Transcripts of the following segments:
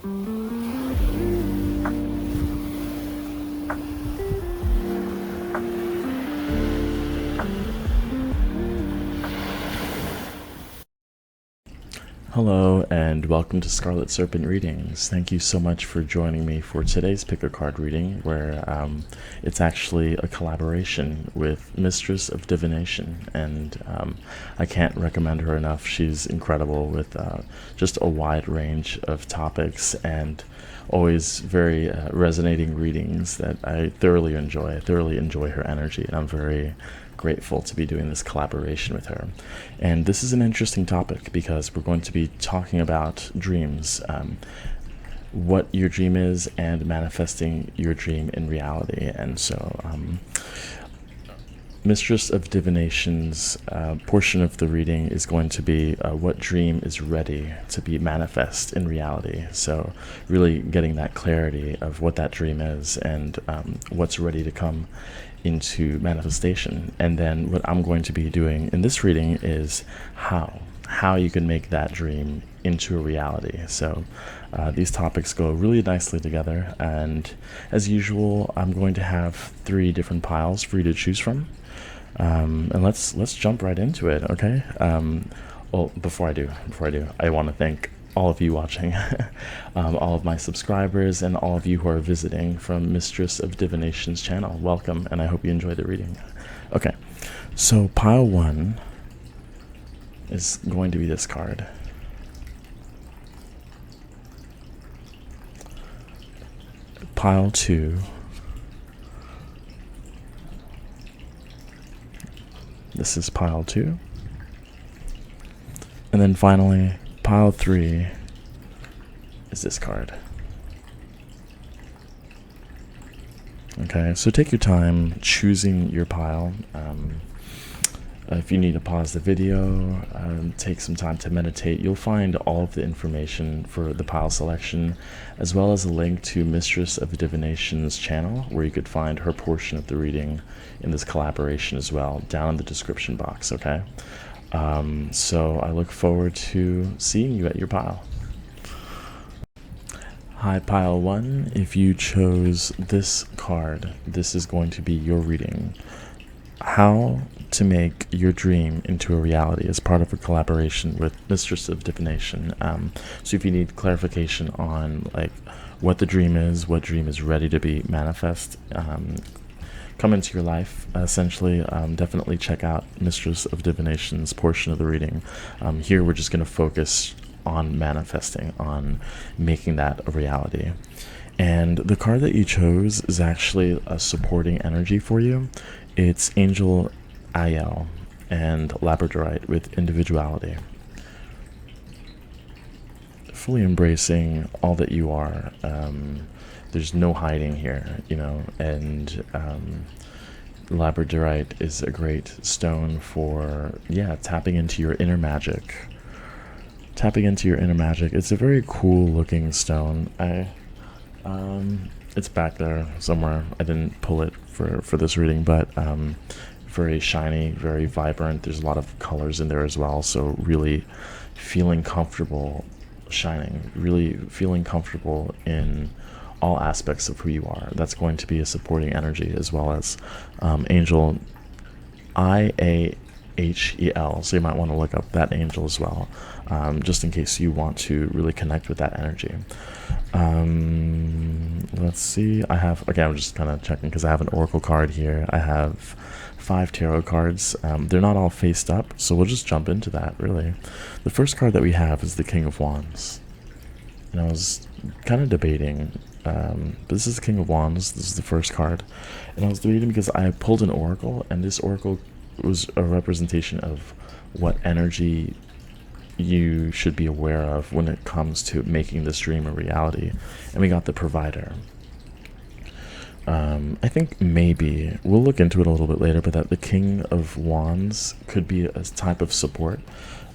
Hello and welcome to Scarlet Serpent Readings. Thank you so much for joining me for today's pick a card reading, where it's actually a collaboration with Mistress of Divination, and I can't recommend her enough. She's incredible with just a wide range of topics and always very resonating readings that I thoroughly enjoy. I thoroughly enjoy her energy, and I'm very grateful to be doing this collaboration with her. And this is an interesting topic because we're going to be talking about dreams, what your dream is, and manifesting your dream in reality. And so Mistress of Divination's portion of the reading is going to be what dream is ready to be manifest in reality. So really getting that clarity of what that dream is and what's ready to come into manifestation. And then what I'm going to be doing in this reading is how you can make that dream into a reality. So these topics go really nicely together, and as usual I'm going to have 3 different piles for you to choose from. And let's jump right into it, okay? Well, before I do, I want to thank all of you watching, all of my subscribers, and all of you who are visiting from Mistress of Divination's channel. Welcome, and I hope you enjoy the reading. Okay, so pile 1 is going to be this card. Pile 2, this is pile 2, and then finally pile 3 is this card. Okay, so take your time choosing your pile. If you need to pause the video, take some time to meditate, you'll find all of the information for the pile selection, as well as a link to Mistress of Divination's channel, where you could find her portion of the reading in this collaboration as well, down in the description box, okay? So I look forward to seeing you at your pile. Hi, pile 1. If you chose this card, this is going to be your reading. How to make your dream into a reality as part of a collaboration with Mistress of Divination. So if you need clarification on like what the dream is, what dream is ready to be manifest, come into your life, essentially, definitely check out Mistress of Divination's portion of the reading. Here we're just going to focus on manifesting, on making that a reality. And the card that you chose is actually a supporting energy for you. It's Angel Ayel and Labradorite with individuality. Fully embracing all that you are. There's no hiding here, you know, and Labradorite is a great stone for, tapping into your inner magic. Tapping into your inner magic. It's a very cool looking stone. It's back there somewhere. I didn't pull it for this reading, but very shiny, very vibrant. There's a lot of colors in there as well, so really feeling comfortable shining, really feeling comfortable in all aspects of who you are. That's going to be a supporting energy, as well as Angel IAHEL, so you might want to look up that angel as well, just in case you want to really connect with that energy. Let's see, I'm just kind of checking because I have an oracle card here. I have 5 tarot cards. They're not all faced up, so we'll just jump into that, really. The first card that we have is the King of Wands, and I was kind of debating, but this is the King of Wands. This is the first card, and I was debating because I pulled an oracle, and this oracle was a representation of what energy you should be aware of when it comes to making this dream a reality, and we got the Provider. I think maybe we'll look into it a little bit later, but that the King of Wands could be a type of support,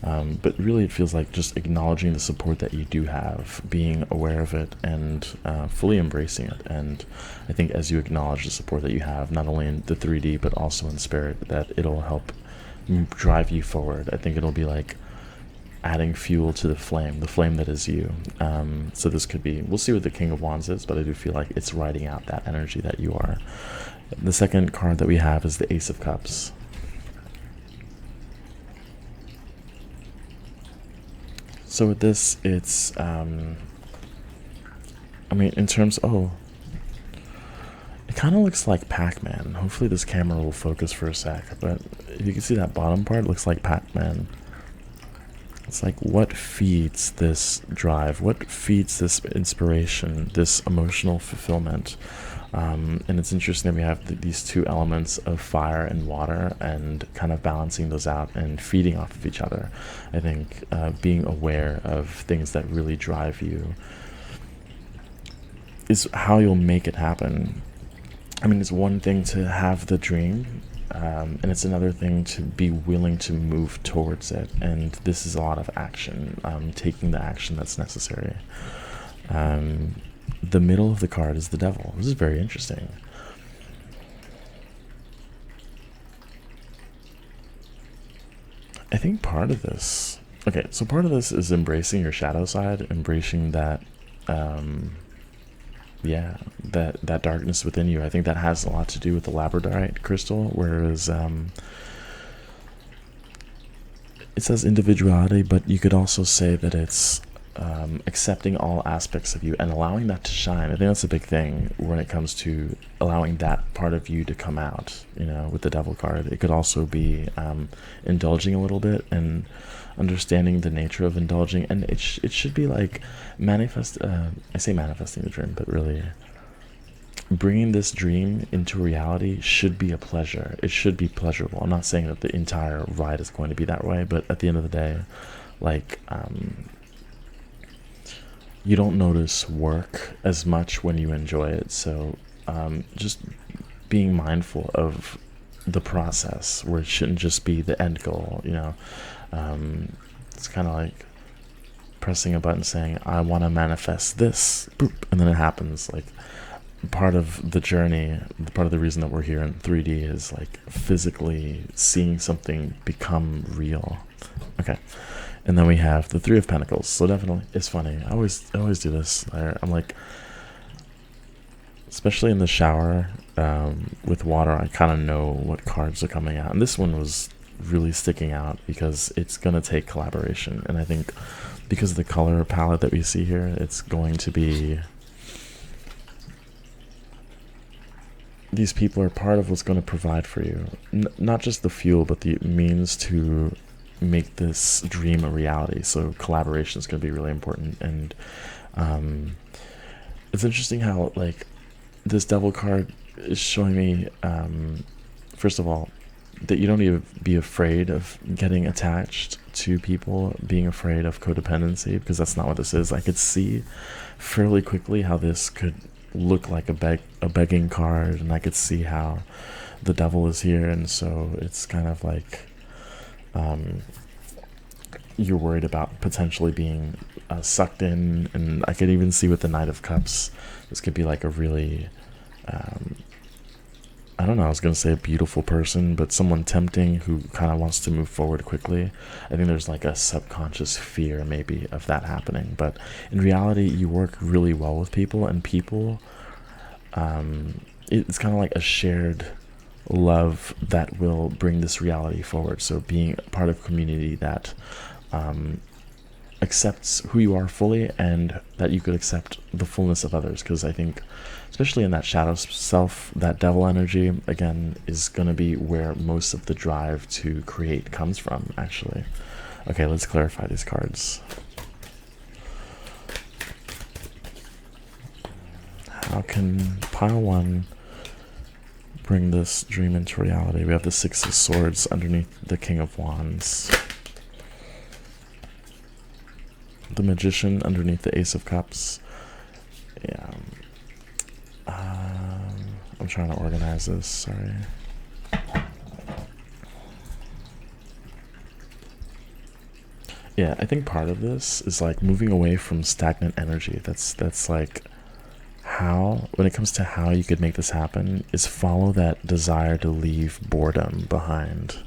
but really it feels like just acknowledging the support that you do have, being aware of it, and fully embracing it. And I think as you acknowledge the support that you have, not only in the 3D but also in spirit, that it'll help drive you forward. I think it'll be like adding fuel to the flame that is you. So this could be, we'll see what the King of Wands is, but I do feel like it's writing out that energy that you are. The second card that we have is the Ace of Cups. So with this, it's, I mean, in terms, oh, it kind of looks like Pac-Man. Hopefully this camera will focus for a sec, but if you can see that bottom part, it looks like Pac-Man. It's like, what feeds this drive? What feeds this inspiration, this emotional fulfillment? And it's interesting that we have these two elements of fire and water, and kind of balancing those out and feeding off of each other. I think being aware of things that really drive you is how you'll make it happen. I mean, it's one thing to have the dream, and it's another thing to be willing to move towards it. And this is a lot of action, taking the action that's necessary. The middle of the card is the Devil. This is very interesting. I think part of this, okay, so part of this is embracing your shadow side, embracing that, yeah, that darkness within you. I think that has a lot to do with the labradorite crystal, whereas it says individuality, but you could also say that it's accepting all aspects of you and allowing that to shine. I think that's a big thing when it comes to allowing that part of you to come out, you know, with the Devil card. It could also be indulging a little bit and understanding the nature of indulging, and it should be like I say manifesting the dream, but really bringing this dream into reality should be a pleasure. It should be pleasurable. I'm not saying that the entire ride is going to be that way, but at the end of the day, like, you don't notice work as much when you enjoy it. So just being mindful of the process, where it shouldn't just be the end goal, you know. It's kind of like pressing a button saying, I want to manifest this, boop, and then it happens. Like, part of the journey, part of the reason that we're here in 3D is like physically seeing something become real. Okay. And then we have the Three of Pentacles. So definitely, it's funny. I always do this. I'm like, especially in the shower with water, I kind of know what cards are coming out. And this one was really sticking out because it's going to take collaboration. And I think because of the color palette that we see here, it's going to be... These people are part of what's going to provide for you. Not just the fuel, but the means to make this dream a reality. So collaboration is going to be really important. And it's interesting how, like, this Devil card is showing me, first of all, that you don't need to be afraid of getting attached to people, being afraid of codependency, because that's not what this is. I could see fairly quickly how this could look like a begging card, and I could see how the Devil is here, and so it's kind of like you're worried about potentially being sucked in. And I could even see with the Knight of Cups, this could be like a really I don't know, I was going to say a beautiful person, but someone tempting who kind of wants to move forward quickly. I think there's like a subconscious fear maybe of that happening, but in reality you work really well with people, and people, it's kind of like a shared love that will bring this reality forward. So being part of a community that accepts who you are fully, and that you could accept the fullness of others, because I think especially in that shadow self, that Devil energy again is going to be where most of the drive to create comes from, actually. Okay, let's clarify these cards. How can pile one bring this dream into reality? We have the Six of Swords underneath the King of Wands, the Magician underneath the Ace of Cups. Yeah. I'm trying to organize this, sorry. Yeah, I think part of this is like moving away from stagnant energy. That's like how, when it comes to how you could make this happen, is follow that desire to leave boredom behind.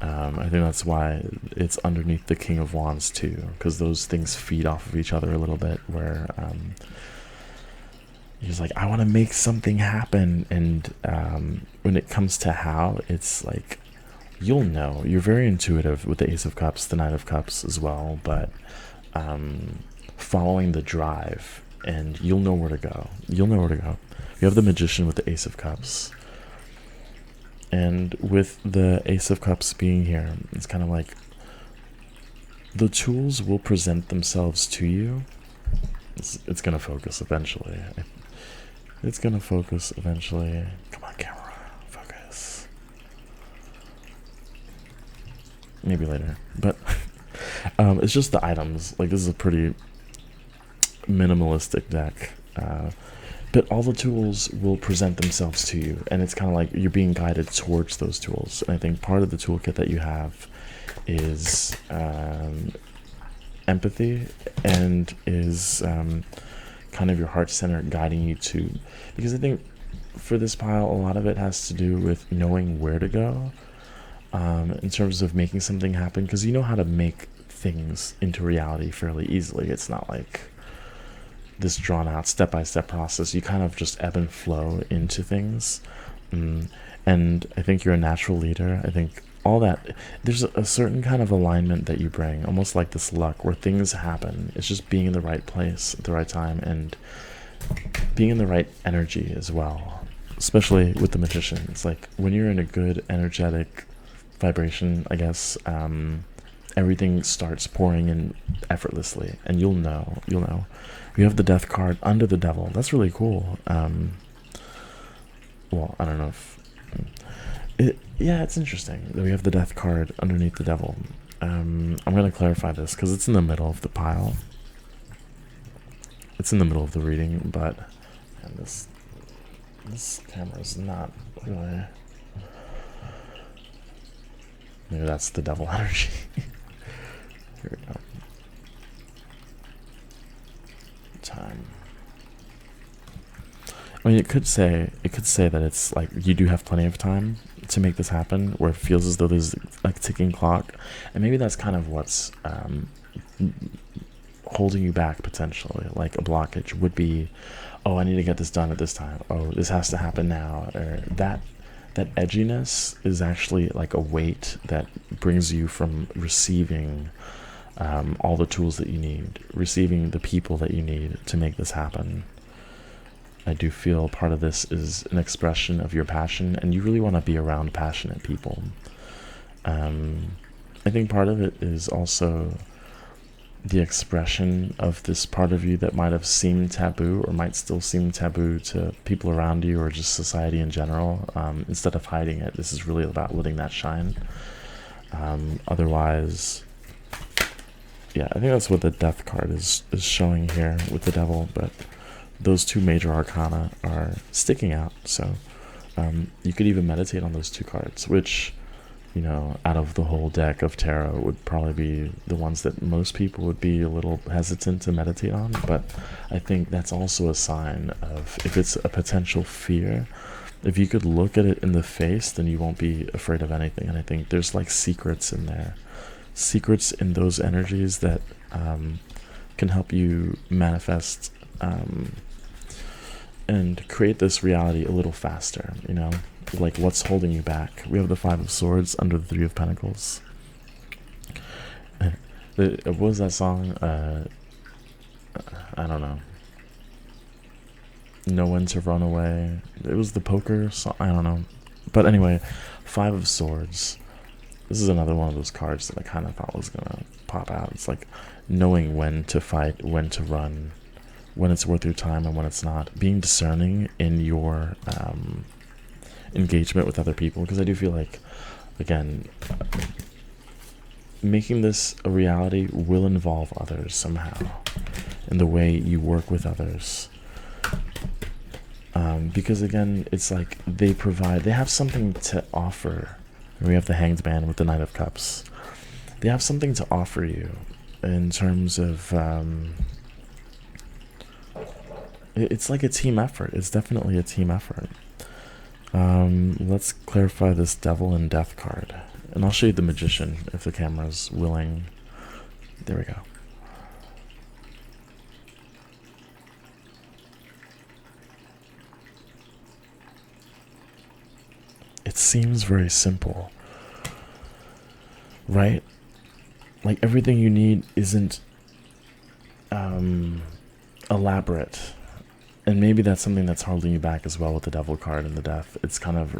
I think that's why it's underneath the King of Wands too, because those things feed off of each other a little bit, where he's like, I want to make something happen, and when it comes to how, it's like, you'll know. You're very intuitive with the Ace of Cups, the Knight of Cups as well, but following the drive, and you'll know where to go. You'll know where to go. You have the Magician with the Ace of Cups. And with the Ace of Cups being here, it's kind of like the tools will present themselves to you. It's going to focus eventually. It's going to focus eventually. Come on, camera. Focus. Maybe later. But it's just the items. Like, this is a pretty minimalistic deck. But all the tools will present themselves to you, and it's kind of like you're being guided towards those tools. And I think part of the toolkit that you have is empathy, and is kind of your heart center guiding you to, because I think for this pile, a lot of it has to do with knowing where to go in terms of making something happen, because you know how to make things into reality fairly easily. It's not like this drawn out step-by-step process. You kind of just ebb and flow into things, and I think you're a natural leader. I think all that, there's a certain kind of alignment that you bring, almost like this luck where things happen. It's just being in the right place at the right time, and being in the right energy as well, especially with the Magician. It's like when you're in a good energetic vibration, I guess, everything starts pouring in effortlessly, and you'll know. You have the Death card under the Devil. That's really cool. Well, I don't know if yeah, it's interesting that we have the Death card underneath the Devil. I'm going to clarify this because it's in the middle of the pile. It's in the middle of the reading, but and this camera is not really. Maybe that's the Devil energy. Here we go. Time. I mean, it could say that it's like you do have plenty of time to make this happen, where it feels as though there's like a ticking clock, and maybe that's kind of what's holding you back potentially. Like a blockage would be, oh, I need to get this done at this time. Oh, this has to happen now. Or that edginess is actually like a weight that brings you from receiving all the tools that you need, receiving the people that you need to make this happen. I do feel part of this is an expression of your passion, and you really want to be around passionate people. I think part of it is also the expression of this part of you that might have seemed taboo, or might still seem taboo to people around you, or just society in general. Instead of hiding it, this is really about letting that shine. Otherwise, yeah, I think that's what the Death card is showing here with the Devil, but those two major arcana are sticking out. So you could even meditate on those two cards, which, you know, out of the whole deck of tarot would probably be the ones that most people would be a little hesitant to meditate on. But I think that's also a sign of, if it's a potential fear, if you could look at it in the face, then you won't be afraid of anything. And I think there's like secrets in there, secrets in those energies that can help you manifest and create this reality a little faster, you know, like what's holding you back. We have the Five of Swords under the Three of Pentacles. What was that song? I don't know. Know When to Run Away. It was the poker song. I don't know. But anyway, Five of Swords. This is another one of those cards that I kind of thought was going to pop out. It's like knowing when to fight, when to run, when it's worth your time and when it's not. Being discerning in your engagement with other people. Because I do feel like, again, making this a reality will involve others somehow, in the way you work with others. Because again, it's like they have something to offer. We have the Hanged Man with the Knight of Cups. They have something to offer you in terms of it's like a team effort. It's definitely a team effort. Let's clarify this Devil and Death card. And I'll show you the magician if the camera's willing. There we go. It seems very simple, right? Like everything you need isn't elaborate. And maybe that's something that's holding you back as well with the devil card and the death. It's kind of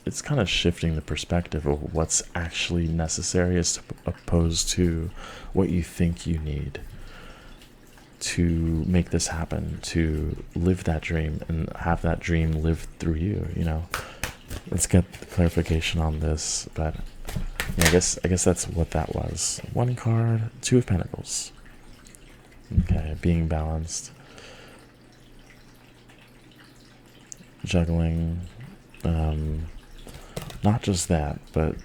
it's kind of shifting the perspective of what's actually necessary as opposed to what you think you need to make this happen, to live that dream and have that dream live through you, you know. Let's get clarification on this, but yeah, I guess that's what that was. One card, Two of Pentacles. Okay, being balanced. Juggling. Not just that, but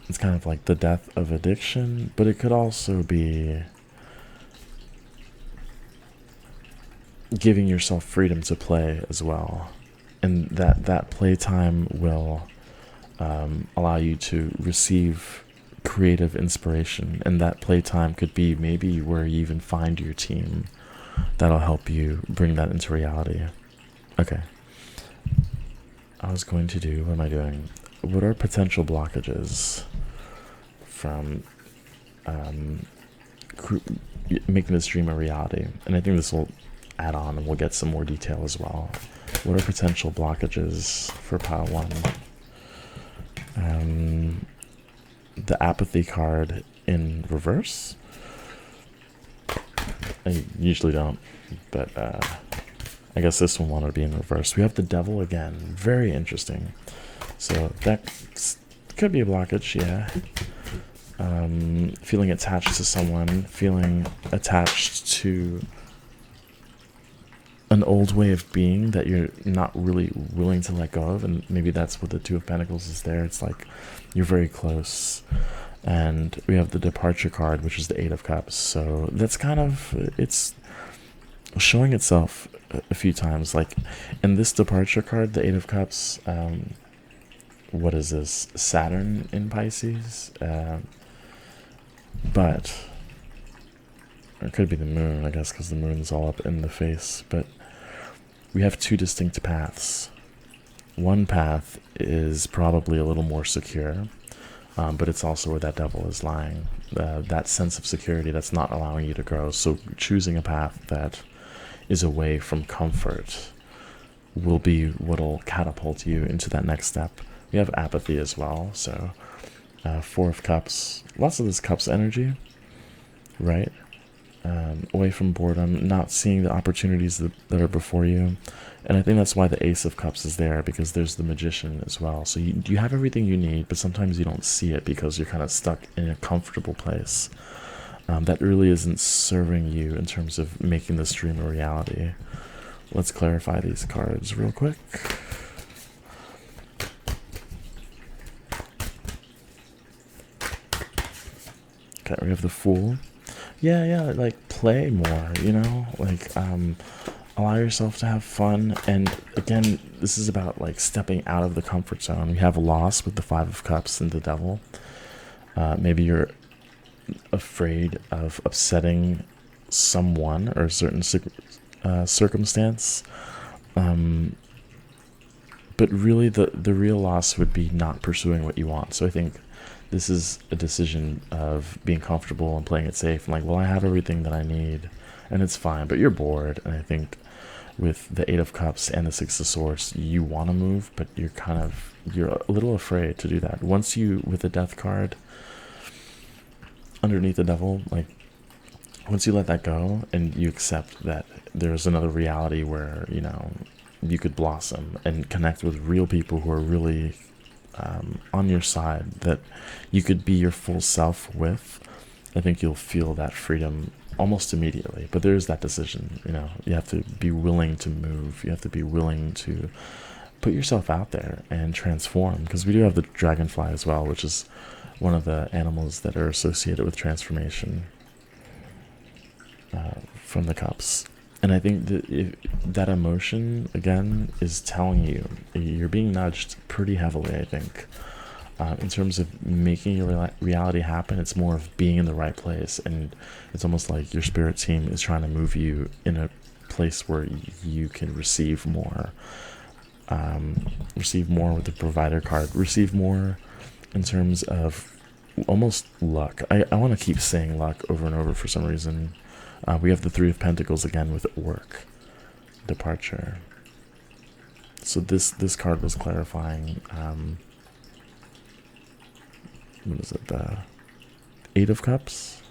it's kind of like the death of addiction, but it could also be giving yourself freedom to play as well. And that playtime will allow you to receive creative inspiration, and that playtime could be maybe where you even find your team that'll help you bring that into reality. Okay. I was going to do, what am I doing? What are potential blockages from making this dream a reality? And I think this will add on and we'll get some more detail as well. What are potential blockages for pile 1? The apathy card in reverse. I usually don't, but I guess this one wanted to be in reverse. We have the devil again. Very interesting. So that could be a blockage, yeah. Feeling attached to someone, feeling attached to an old way of being that you're not really willing to let go of, and maybe that's what the Two of Pentacles is there. It's like you're very close. And we have the departure card, which is the Eight of Cups. So that's kind of, it's showing itself a few times. Like in this departure card, the Eight of Cups, what is this? Saturn in Pisces? But it could be the moon, I guess, because the moon's all up in the face. But we have two distinct paths. One path is probably a little more secure, but it's also where that devil is lying. That sense of security that's not allowing you to grow. So choosing a path that is away from comfort will be what'll catapult you into that next step. We have apathy as well. So Four of Cups, lots of this Cups energy, right? Away from boredom, not seeing the opportunities that are before you. And I think that's why the Ace of Cups is there, because there's the Magician as well. So you have everything you need, but sometimes you don't see it because you're kind of stuck in a comfortable place that really isn't serving you in terms of making this dream a reality. Let's clarify these cards real quick. Okay, we have the Fool. Yeah, like play more, you know, like allow yourself to have fun. And again, this is about like stepping out of the comfort zone. We have a loss with the Five of Cups and the Devil. Maybe you're afraid of upsetting someone or a certain circumstance, but really the real loss would be not pursuing what you want. So I think this is a decision of being comfortable and playing it safe and like, well, I have everything that I need and it's fine, but you're bored. And I think with the Eight of Cups and the Six of Swords, you want to move, but you're a little afraid to do that. Once you, with the Death card underneath the Devil, like once you let that go and you accept that there's another reality where, you know, you could blossom and connect with real people who are really on your side, that you could be your full self with, I think you'll feel that freedom almost immediately. But there's that decision, you know, you have to be willing to move, you have to be willing to put yourself out there and transform, because we do have the dragonfly as well, which is one of the animals that are associated with transformation from the Cups. And I think that that emotion, again, is telling you, you're being nudged pretty heavily, I think. In terms of making your reality happen, it's more of being in the right place. And it's almost like your spirit team is trying to move you in a place where you can receive more. Receive more with the provider card. Receive more in terms of almost luck. I want to keep saying luck over and over for some reason. We have the Three of Pentacles again with work, departure. So this card was clarifying. What is it? The Eight of Cups.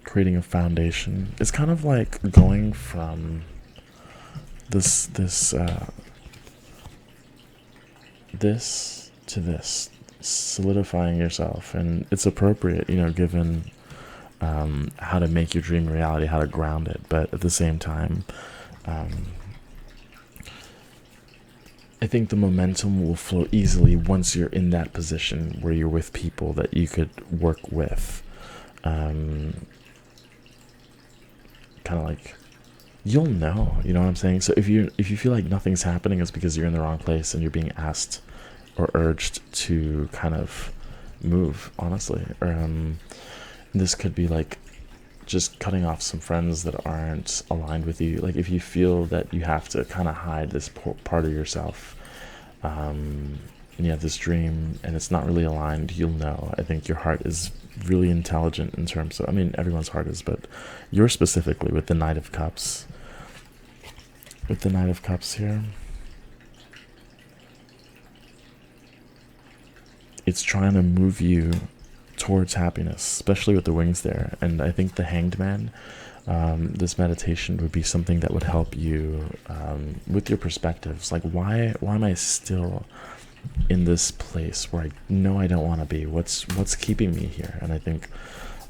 Creating a foundation. It's kind of like going from this to this, solidifying yourself. And it's appropriate, you know, given how to make your dream a reality, how to ground it. But at the same time, I think the momentum will flow easily once you're in that position where you're with people that you could work with. Kind of like, you'll know, you know what I'm saying? So if you feel like nothing's happening, it's because you're in the wrong place and you're being asked or urged to kind of move, honestly. This could be like just cutting off some friends that aren't aligned with you. Like if you feel that you have to kind of hide this part of yourself, and you have this dream and it's not really aligned, you'll know. I think your heart is really intelligent in terms of, I mean, everyone's heart is, but yours specifically with the Knight of Cups. With the Knight of Cups here, it's trying to move you towards happiness, especially with the wings there. And I think the Hanged Man, this meditation would be something that would help you with your perspectives. Like, why am I still in this place where I know I don't want to be? What's keeping me here? And I think,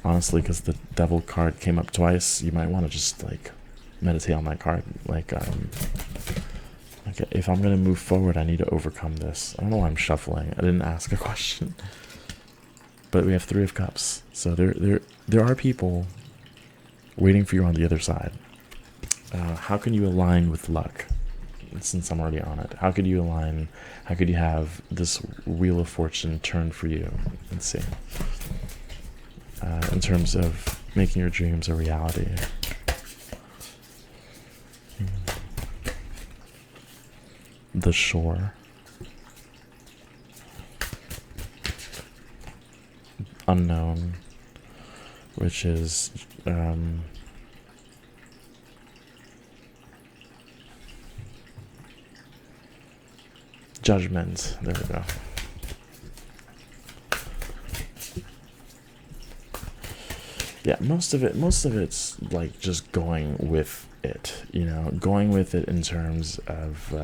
honestly, because the Devil card came up twice, you might want to just like meditate on that card. Like, if I'm gonna move forward, I need to overcome this. I don't know why I'm shuffling. I didn't ask a question. But we have Three of Cups, so there are people waiting for you on the other side. How can you align with luck? Since I'm already on it, how could you align? How could you have this Wheel of Fortune turn for you? Let's see. In terms of making your dreams a reality. The Shore. Unknown, which is Judgment. There we go. Yeah, most of it's like just going with it, you know, going with it in terms of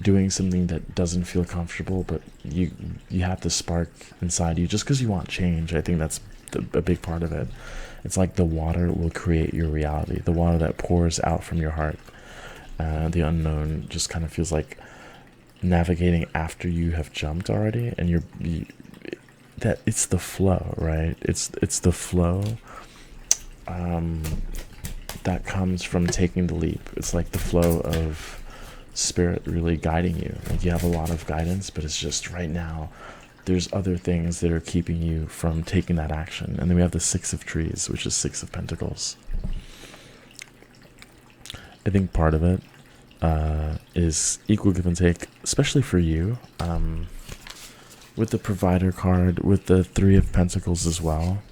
doing something that doesn't feel comfortable, but you have the spark inside you just because you want change. I think that's a big part of it. It's like the water will create your reality, the water that pours out from your heart. The unknown just kind of feels like navigating after you have jumped already, and that it's the flow, right? It's the flow that comes from taking the leap. It's like the flow of spirit really guiding you. Like you have a lot of guidance, but it's just right now there's other things that are keeping you from taking that action. And then we have the Six of Trees, which is Six of Pentacles. I think part of it is equal give and take, especially for you, with the Provider card, with the Three of Pentacles as well,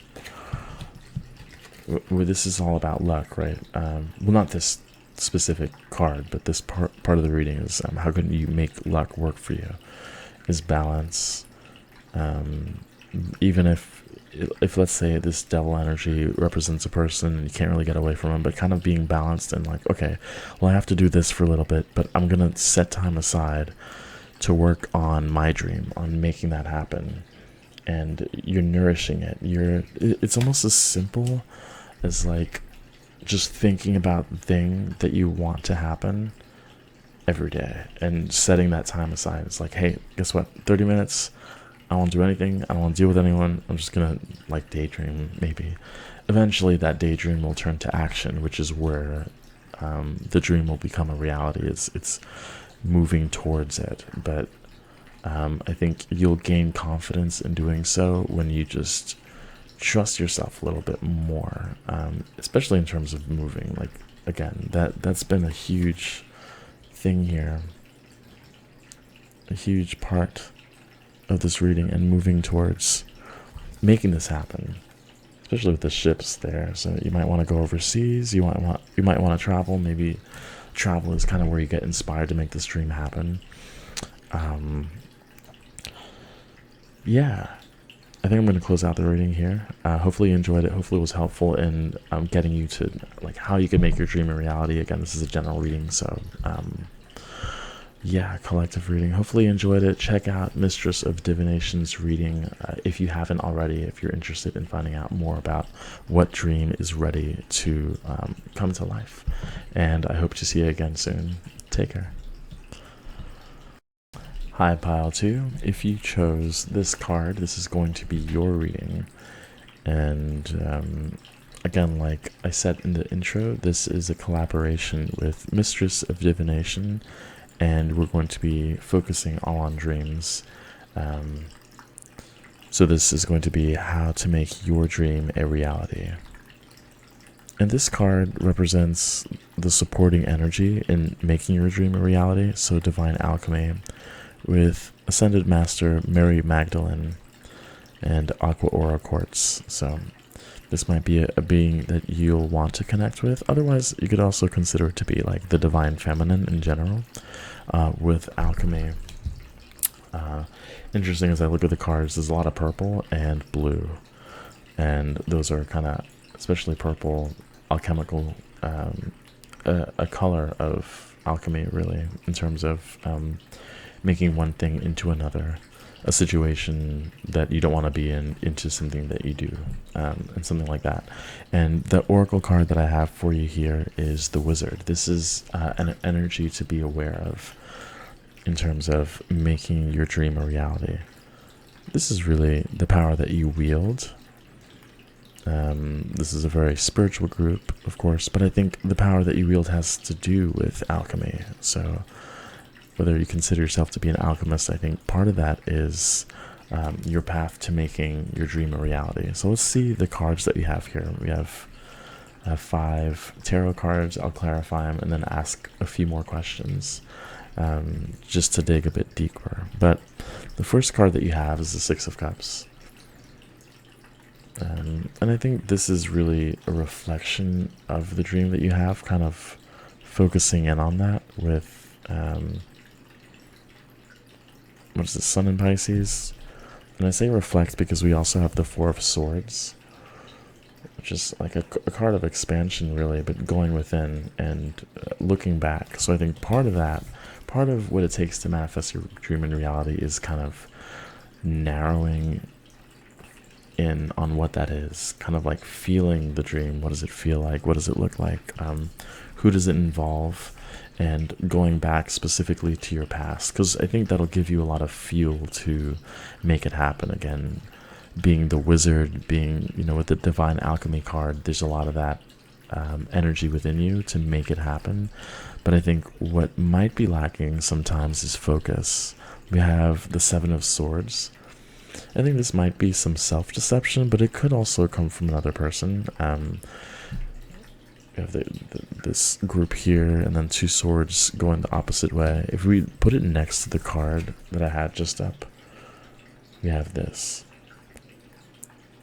where this is all about luck, right? Well, not this specific card, but this part of the reading is how can you make luck work for you, is balance. Even if let's say this devil energy represents a person and you can't really get away from them, but kind of being balanced and like, okay, well, I have to do this for a little bit, but I'm gonna set time aside to work on my dream, on making that happen. And you're nourishing it. It's almost as simple as like just thinking about the thing that you want to happen every day and setting that time aside. It's like, hey, guess what? 30 minutes, I won't do anything. I don't want to deal with anyone. I'm just gonna like daydream. Maybe eventually that daydream will turn to action, which is where the dream will become a reality. It's moving towards it, but I think you'll gain confidence in doing so when you just trust yourself a little bit more, especially in terms of moving. Like, again, that's been a huge thing here, a huge part of this reading, and moving towards making this happen, especially with the ships there. So you might want to go overseas, you might want to travel. Maybe travel is kind of where you get inspired to make this dream happen. Yeah, I think I'm going to close out the reading here. Hopefully you enjoyed it. Hopefully it was helpful in getting you to like how you can make your dream a reality. Again, this is a general reading, so yeah, collective reading. Hopefully you enjoyed it. Check out Mistress of Divination's reading if you haven't already, if you're interested in finding out more about what dream is ready to come to life. And I hope to see you again soon. Take care. Hi, Pile 2. If you chose this card, this is going to be your reading. And again, like I said in the intro, this is a collaboration with Mistress of Divination, and we're going to be focusing all on dreams. So this is going to be how to make your dream a reality. And this card represents the supporting energy in making your dream a reality. So Divine Alchemy with Ascended Master Mary Magdalene and Aqua Aura Quartz. So this might be a being that you'll want to connect with. Otherwise, you could also consider it to be like the Divine Feminine in general, with alchemy. Interesting, as I look at the cards, there's a lot of purple and blue. And those are kind of, especially purple, alchemical, a color of alchemy, really, in terms of making one thing into another, a situation that you don't want to be in into something that you do, and something like that. And the oracle card that I have for you here is the Wizard. This is an energy to be aware of in terms of making your dream a reality. This is really the power that you wield. This is a very spiritual group, of course, but I think the power that you wield has to do with alchemy. So whether you consider yourself to be an alchemist, I think part of that is your path to making your dream a reality. So let's see the cards that we have here. We have 5 tarot cards. I'll clarify them and then ask a few more questions, just to dig a bit deeper. But the first card that you have is the 6 of Cups. And I think this is really a reflection of the dream that you have, kind of focusing in on that with what is it, Sun in Pisces. And I say reflect because we also have the 4 of Swords, which is like a card of expansion, really, but going within and looking back. So I think part of what it takes to manifest your dream in reality is kind of narrowing in on what that is, kind of like feeling the dream. What does it feel like? What does it look like? Who does it involve? And going back specifically to your past, because I think that'll give you a lot of fuel to make it happen. Again, being the Wizard, being, you know, with the Divine Alchemy card, there's a lot of that energy within you to make it happen. But I think what might be lacking sometimes is focus. We have the 7 of Swords. I think this might be some self-deception, but it could also come from another person. We have this group here, and then 2 swords going the opposite way. If we put it next to the card that I had just up, we have this.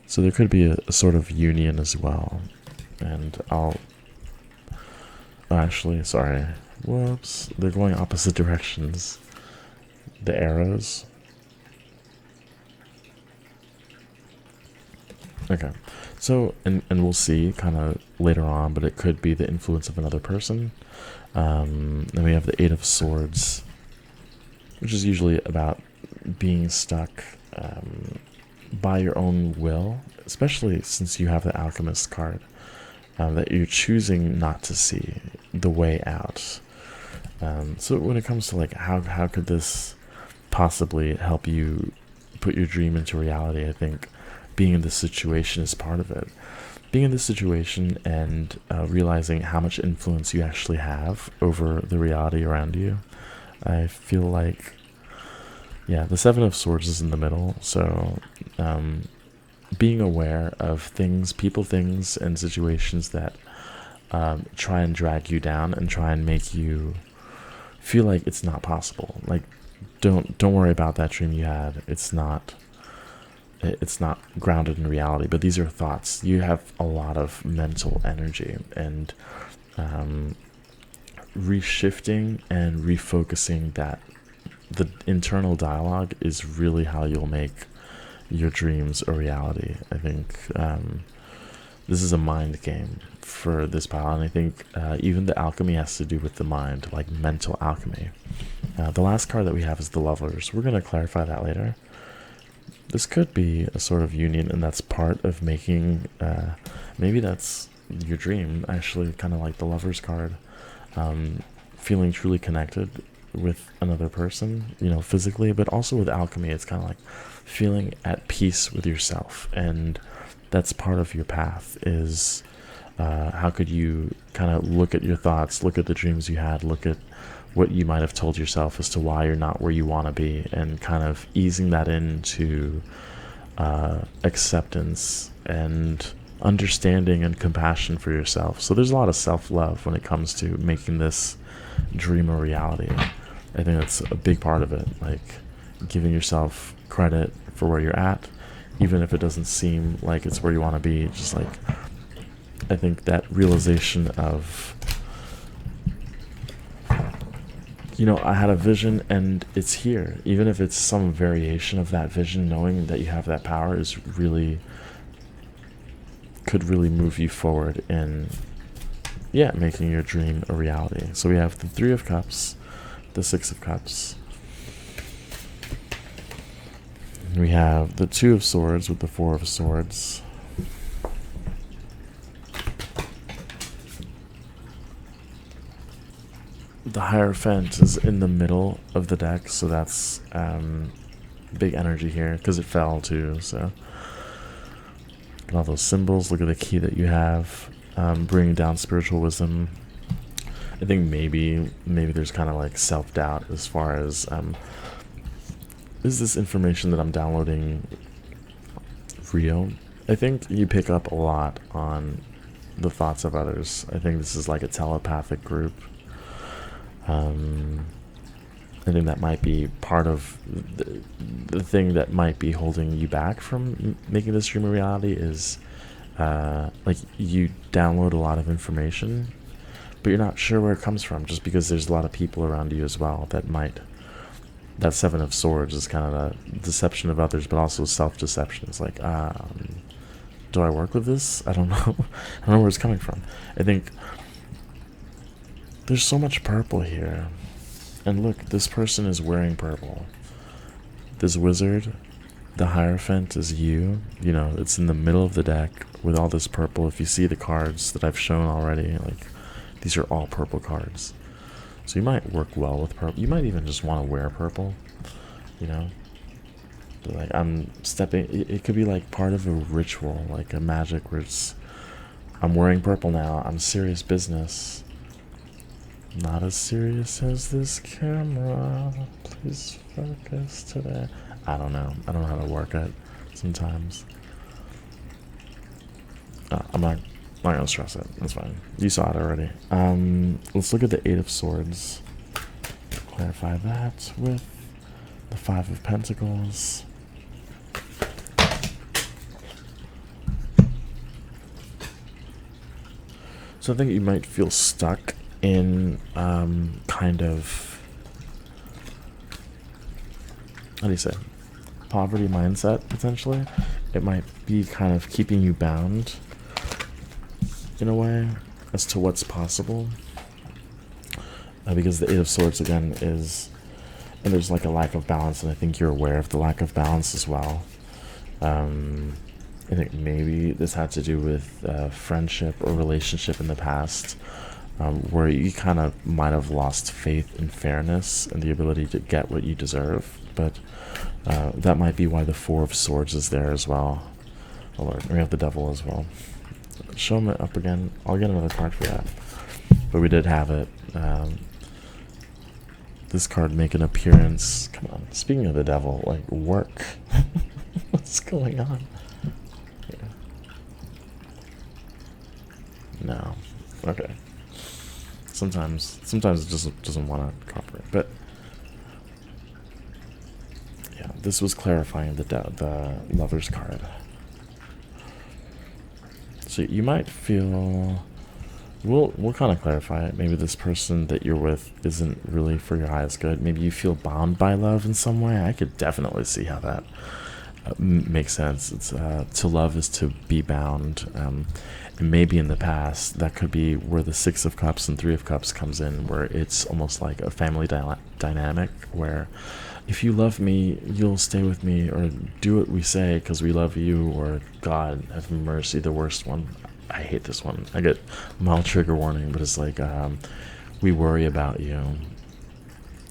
So there could be a sort of union as well. And actually, sorry. Whoops. They're going opposite directions. The arrows. Okay, so, and we'll see kind of later on, but it could be the influence of another person. Then we have the 8 of Swords, which is usually about being stuck by your own will, especially since you have the Alchemist card, that you're choosing not to see the way out. So when it comes to like how could this possibly help you put your dream into reality. I think being in this situation is part of it. Being in this situation and realizing how much influence you actually have over the reality around you. I feel like, yeah, the Seven of Swords is in the middle, so being aware of things, people, things, and situations that try and drag you down and try and make you feel like it's not possible. Like, don't worry about that dream you had. It's not grounded in reality. But these are thoughts. You have a lot of mental energy, and reshifting and refocusing that, the internal dialogue, is really how you'll make your dreams a reality. I think this is a mind game for this pile, and I think even the alchemy has to do with the mind, like mental alchemy. The last card that we have is the Lovers. We're going to clarify that later. This could be a sort of union, and that's part of making, maybe that's your dream, actually, kind of like the Lovers card. Feeling truly connected with another person, you know, physically, but also with alchemy, it's kind of like feeling at peace with yourself. And that's part of your path, is how could you kind of look at your thoughts, look at the dreams you had, look at what you might have told yourself as to why you're not where you want to be, and kind of easing that into acceptance and understanding and compassion for yourself. So there's a lot of self-love when it comes to making this dream a reality. I think that's a big part of it, like giving yourself credit for where you're at, even if it doesn't seem like it's where you want to be. Just like, I think that realization of, you know, I had a vision and it's here, even if it's some variation of that vision, knowing that you have that power is really, could really move you forward in, yeah, making your dream a reality. So we have the Three of Cups, the Six of Cups. We have the Two of Swords with the Four of Swords. The Hierophant is in the middle of the deck, so that's big energy here, because it fell too. So look at all those symbols, look at the key that you have, bringing down spiritual wisdom. I think maybe there's kind of like self-doubt as far as is this information that I'm downloading real? I think you pick up a lot on the thoughts of others. I think this is like a telepathic group. I think that might be part of the thing that might be holding you back from making this dream a reality, is like you download a lot of information, but you're not sure where it comes from, just because there's a lot of people around you as well that might. That Seven of Swords is kind of a deception of others, but also self-deception. It's like, do I work with this? I don't know. I don't know where it's coming from. I think there's so much purple here. And look, this person is wearing purple. This wizard, the Hierophant, is you. You know, it's in the middle of the deck with all this purple. If you see the cards that I've shown already, like, these are all purple cards. So you might work well with purple. You might even just want to wear purple, you know? But like, I'm stepping, it could be like part of a ritual, like a magic where it's, I'm wearing purple now, I'm serious business. Not as serious as this camera. Please focus today. I don't know how to work it sometimes. I'm not gonna stress it. That's fine. You saw it already. Let's look at the Eight of Swords. Clarify that with the Five of Pentacles. So I think you might feel stuck in kind of, how do you say, poverty mindset, potentially. It might be kind of keeping you bound in a way as to what's possible, because the Eight of Swords again is, and there's like a lack of balance, and I think you're aware of the lack of balance as well. I think maybe this had to do with friendship or relationship in the past, where you kind of might have lost faith in fairness and the ability to get what you deserve. But that might be why the Four of Swords is there as well. Oh Lord, we have the Devil as well. Show him it up again. I'll get another card for that. But we did have it. This card make an appearance. Come on. Speaking of the Devil, like, work. What's going on? Yeah. No. Okay. Sometimes it just doesn't want to cooperate. But yeah, this was clarifying the Lover's card. So you might feel, we'll kind of clarify it. Maybe this person that you're with isn't really for your highest good. Maybe you feel bound by love in some way. I could definitely see how that makes sense. It's to love is to be bound. And maybe in the past that could be where the Six of Cups and Three of Cups comes in, where it's almost like a family dynamic where if you love me, you'll stay with me, or do what we say because we love you, or God have mercy, the worst one. I hate this one. I get mild trigger warning, but it's like, we worry about you,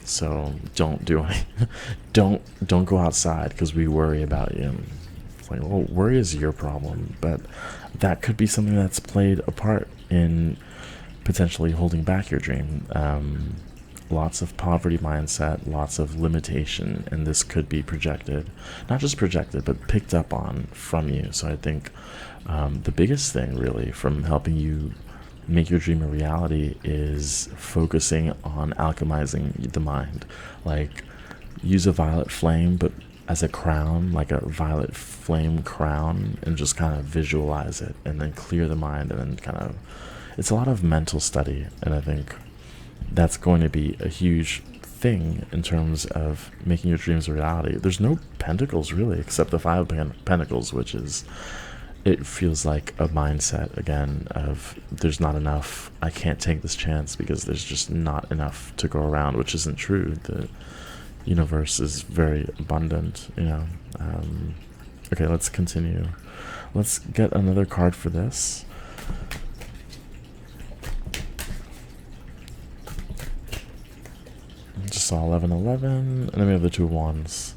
so don't do anything. don't go outside because we worry about you. It's like, well, worry is your problem, but that could be something that's played a part in potentially holding back your dream. Lots of poverty mindset, lots of limitation, and this could be projected, not just projected, but picked up on from you. So I think the biggest thing really from helping you make your dream a reality is focusing on alchemizing the mind. Like, use a violet flame, but as a crown, like a violet flame crown, and just kind of visualize it, and then clear the mind, and then kind of, it's a lot of mental study, and I think that's going to be a huge thing in terms of making your dreams a reality. There's no pentacles really, except the Five of Pentacles, which is, it feels like a mindset again of there's not enough, I can't take this chance because there's just not enough to go around, which isn't true. The universe is very abundant, you know. Okay, let's continue. Let's get another card for this. Just saw 11-11, and then we have the Two of Wands.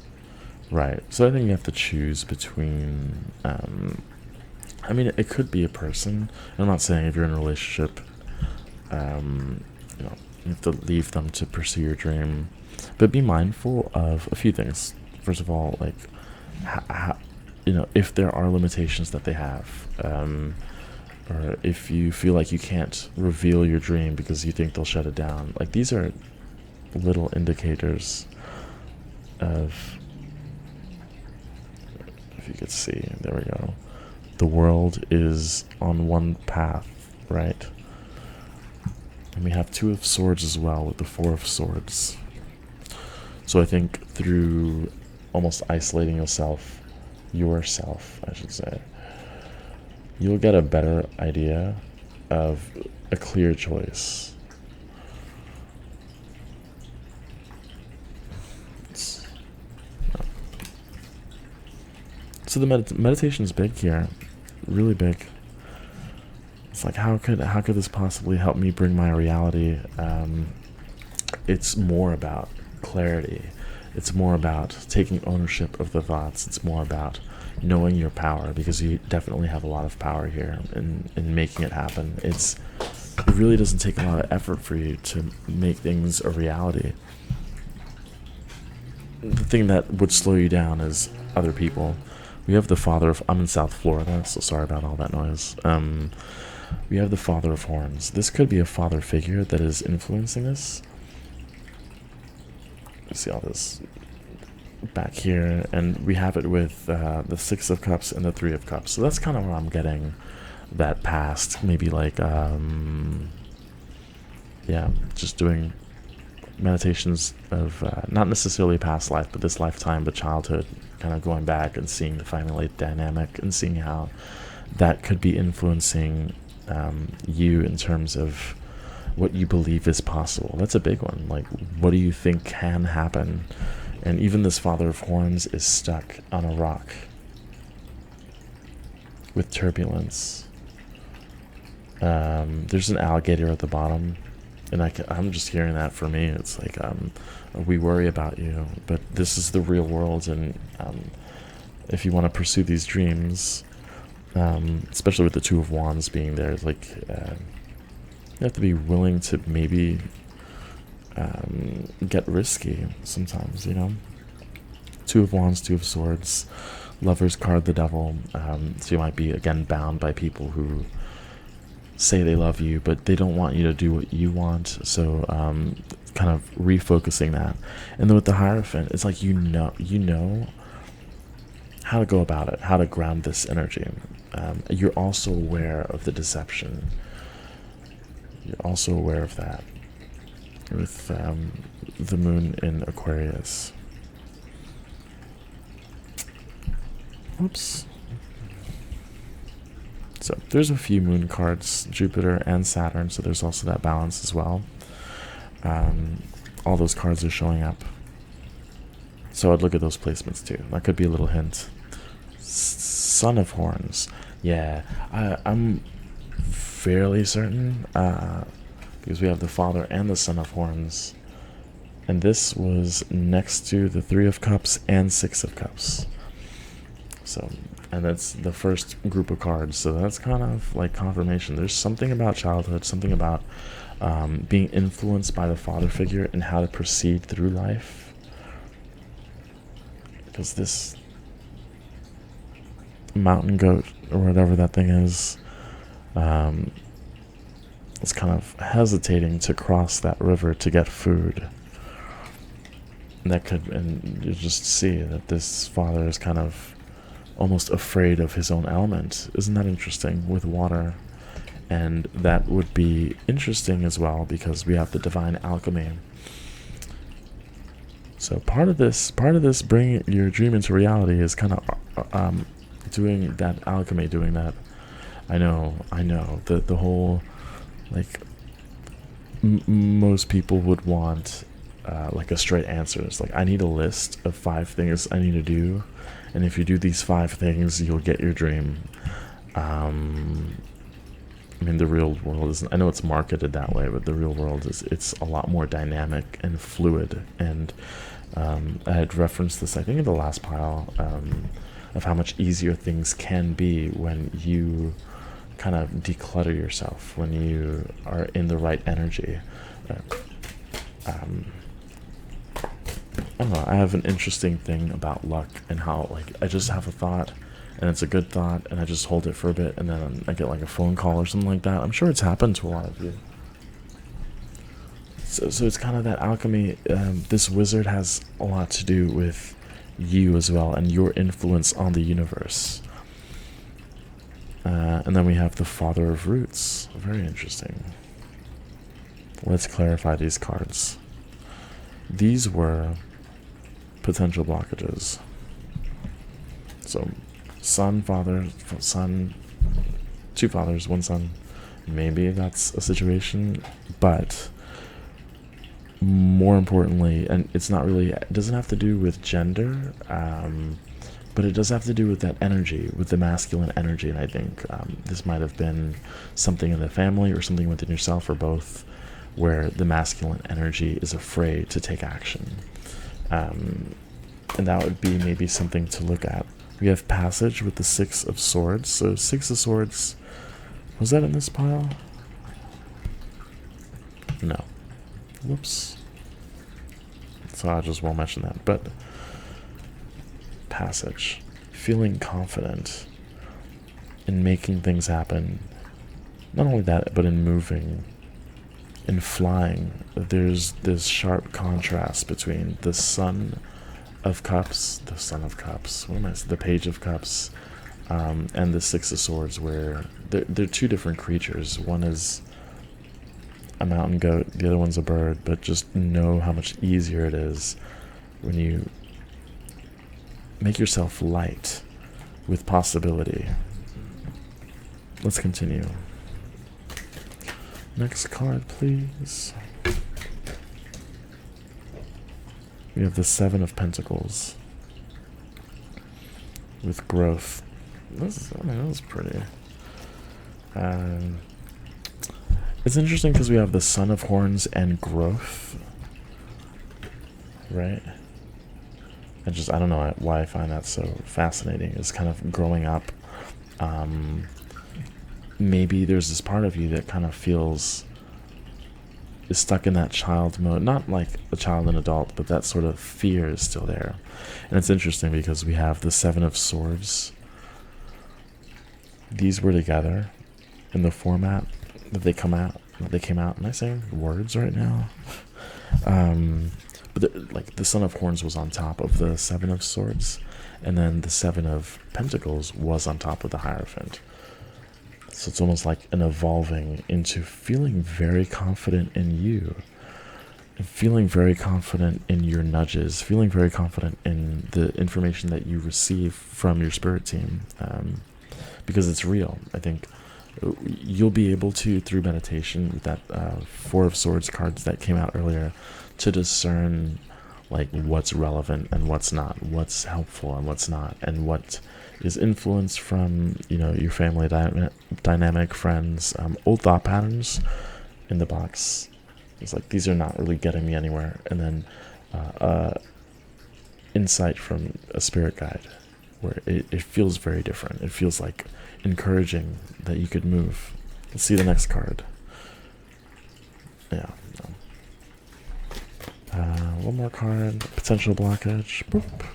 Right, so I think you have to choose between, I mean, it could be a person. I'm not saying if you're in a relationship, you know, you have to leave them to pursue your dream, but be mindful of a few things. First of all, like, you know, if there are limitations that they have, or if you feel like you can't reveal your dream because you think they'll shut it down, like, these are little indicators of, if you could see, there we go, the world is on one path, right? And we have Two of Swords as well with the Four of Swords. So I think through almost isolating yourself, I should say, you'll get a better idea of a clear choice. So the meditation is big here, really big. It's like, how could this possibly help me bring my reality? It's more about clarity. It's more about taking ownership of the thoughts. It's more about knowing your power, because you definitely have a lot of power here in making it happen. It really doesn't take a lot of effort for you to make things a reality. The thing that would slow you down is other people. We have the Father of, I'm in South Florida, so sorry about all that noise. We have the Father of Horns. This could be a father figure that is influencing this. Let's see all this back here, and we have it with the Six of Cups and the Three of Cups. So that's kind of where I'm getting that past, maybe like, yeah, just doing meditations of not necessarily past life, but this lifetime, but childhood, kind of going back and seeing the family dynamic and seeing how that could be influencing you in terms of what you believe is possible. That's a big one. Like, what do you think can happen? And even this Father of Horns is stuck on a rock with turbulence. There's an alligator at the bottom, and I'm just hearing that. For me, it's like, we worry about you, but this is the real world, and if you want to pursue these dreams, especially with the Two of Wands being there, it's like, you have to be willing to maybe get risky sometimes, you know? Two of Wands, Two of Swords, Lover's card, the Devil. So you might be, again, bound by people who say they love you, but they don't want you to do what you want. So kind of refocusing that. And then with the Hierophant, it's like you know how to go about it, how to ground this energy. You're also aware of the deception. You're also aware of that with the moon in Aquarius. Oops. So there's a few moon cards, Jupiter and Saturn, so there's also that balance as well. All those cards are showing up. So I'd look at those placements too. That could be a little hint. Son of Horns. Yeah, I'm fairly certain, because we have the Father and the Son of Horns. And this was next to the Three of Cups and Six of Cups. So, and that's the first group of cards. So that's kind of like confirmation. There's something about childhood, something about being influenced by the father figure and how to proceed through life. Because this mountain goat, or whatever that thing is kind of hesitating to cross that river to get food. And that could, and you just see that this father is kind of almost afraid of his own element. Isn't that interesting with water? And that would be interesting as well, because we have the divine alchemy. So part of this bringing your dream into reality is kind of doing that alchemy, doing that. I know the whole, like, most people would want like a straight answer. It's like, I need a list of 5 things I need to do, and if you do these 5 things, you'll get your dream. I mean, the real world is, I know it's marketed that way, but the real world is, it's a lot more dynamic and fluid. And I had referenced this, I think, in the last pile, of how much easier things can be when you kind of declutter yourself, when you are in the right energy. I don't know, I have an interesting thing about luck, and how, like, I just have a thought, and it's a good thought, and I just hold it for a bit, and then I get like a phone call or something like that. I'm sure it's happened to a lot of you. So it's kind of that alchemy. This wizard has a lot to do with you as well, and your influence on the universe. And then we have the Father of Roots. Very interesting. Let's clarify these cards. These were potential blockages. So, son, father, son, 2 fathers, 1 son. Maybe that's a situation, but more importantly, and it's not really, it doesn't have to do with gender, but it does have to do with that energy, with the masculine energy. And I think this might have been something in the family or something within yourself, or both, where the masculine energy is afraid to take action. And that would be maybe something to look at. We have Passage with the 6 of Swords. So 6 of Swords, was that in this pile? No. Whoops. So I just won't mention that. But Passage, feeling confident in making things happen. Not only that, but in moving, in flying. There's this sharp contrast between the Son of Cups, the Page of Cups, and the 6 of Swords, where they're 2 different creatures. One is a mountain goat, the other one's a bird, but just know how much easier it is when you make yourself light with possibility. Let's continue. Next card, please. We have the 7 of Pentacles with growth. That was pretty. It's interesting because we have the Son of Horns and growth, right? I don't know why I find that so fascinating. It's kind of growing up. Maybe there's this part of you that kind of is stuck in that child mode, not like a child and adult, but that sort of fear is still there. And it's interesting because we have the Seven of Swords. These were together in the format that they came out. Am I saying words right now? But like the Son of Horns was on top of the Seven of Swords, and then the Seven of Pentacles was on top of the Hierophant. So it's almost like an evolving into feeling very confident in you, and feeling very confident in your nudges, feeling very confident in the information that you receive from your spirit team, because it's real. I think you'll be able to, through meditation, with that Four of Swords cards that came out earlier, to discern like what's relevant and what's not, what's helpful and what's not, and what is influenced from, you know, your family dynamic, friends, old thought patterns in the box. It's like, these are not really getting me anywhere. And then insight from a spirit guide, where it feels very different. It feels like encouraging that you could move. Let's see the next card. Yeah. One more card. Potential blockage. Boop.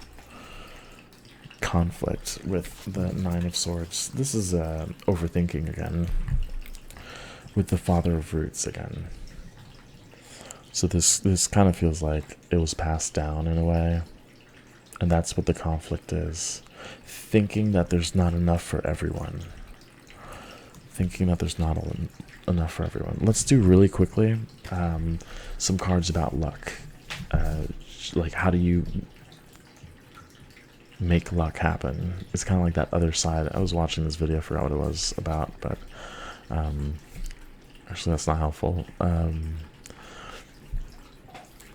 Conflict with the Nine of Swords. This is overthinking again. With the Father of Roots again. So this kind of feels like it was passed down in a way. And that's what the conflict is. Thinking that there's not enough for everyone. Thinking that there's not enough for everyone. Let's do really quickly some cards about luck. Like, how do you make luck happen? It's kind of like that other side. I was watching this video, I forgot what it was about, but actually that's not helpful.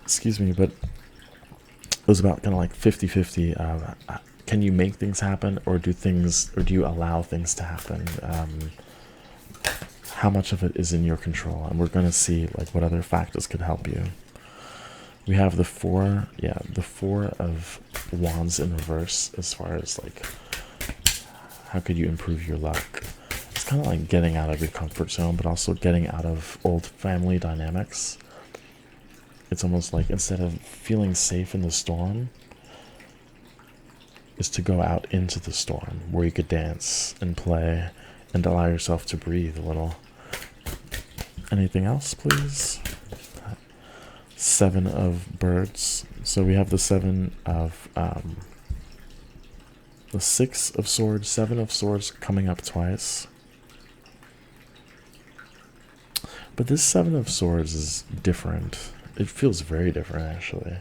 Excuse me, but it was about kind of like 50-50. Can you make things happen, or do you allow things to happen? How much of it is in your control? And we're going to see like what other factors could help you. We have the Four of Wands in reverse, as far as like how could you improve your luck. It's kind of like getting out of your comfort zone, but also getting out of old family dynamics. It's almost like, instead of feeling safe in the storm, is to go out into the storm where you could dance and play and allow yourself to breathe a little. Anything else, please? Seven of Birds. So we have the Seven of the Six of Swords, Seven of Swords coming up twice. But this Seven of Swords is different. It feels very different, actually.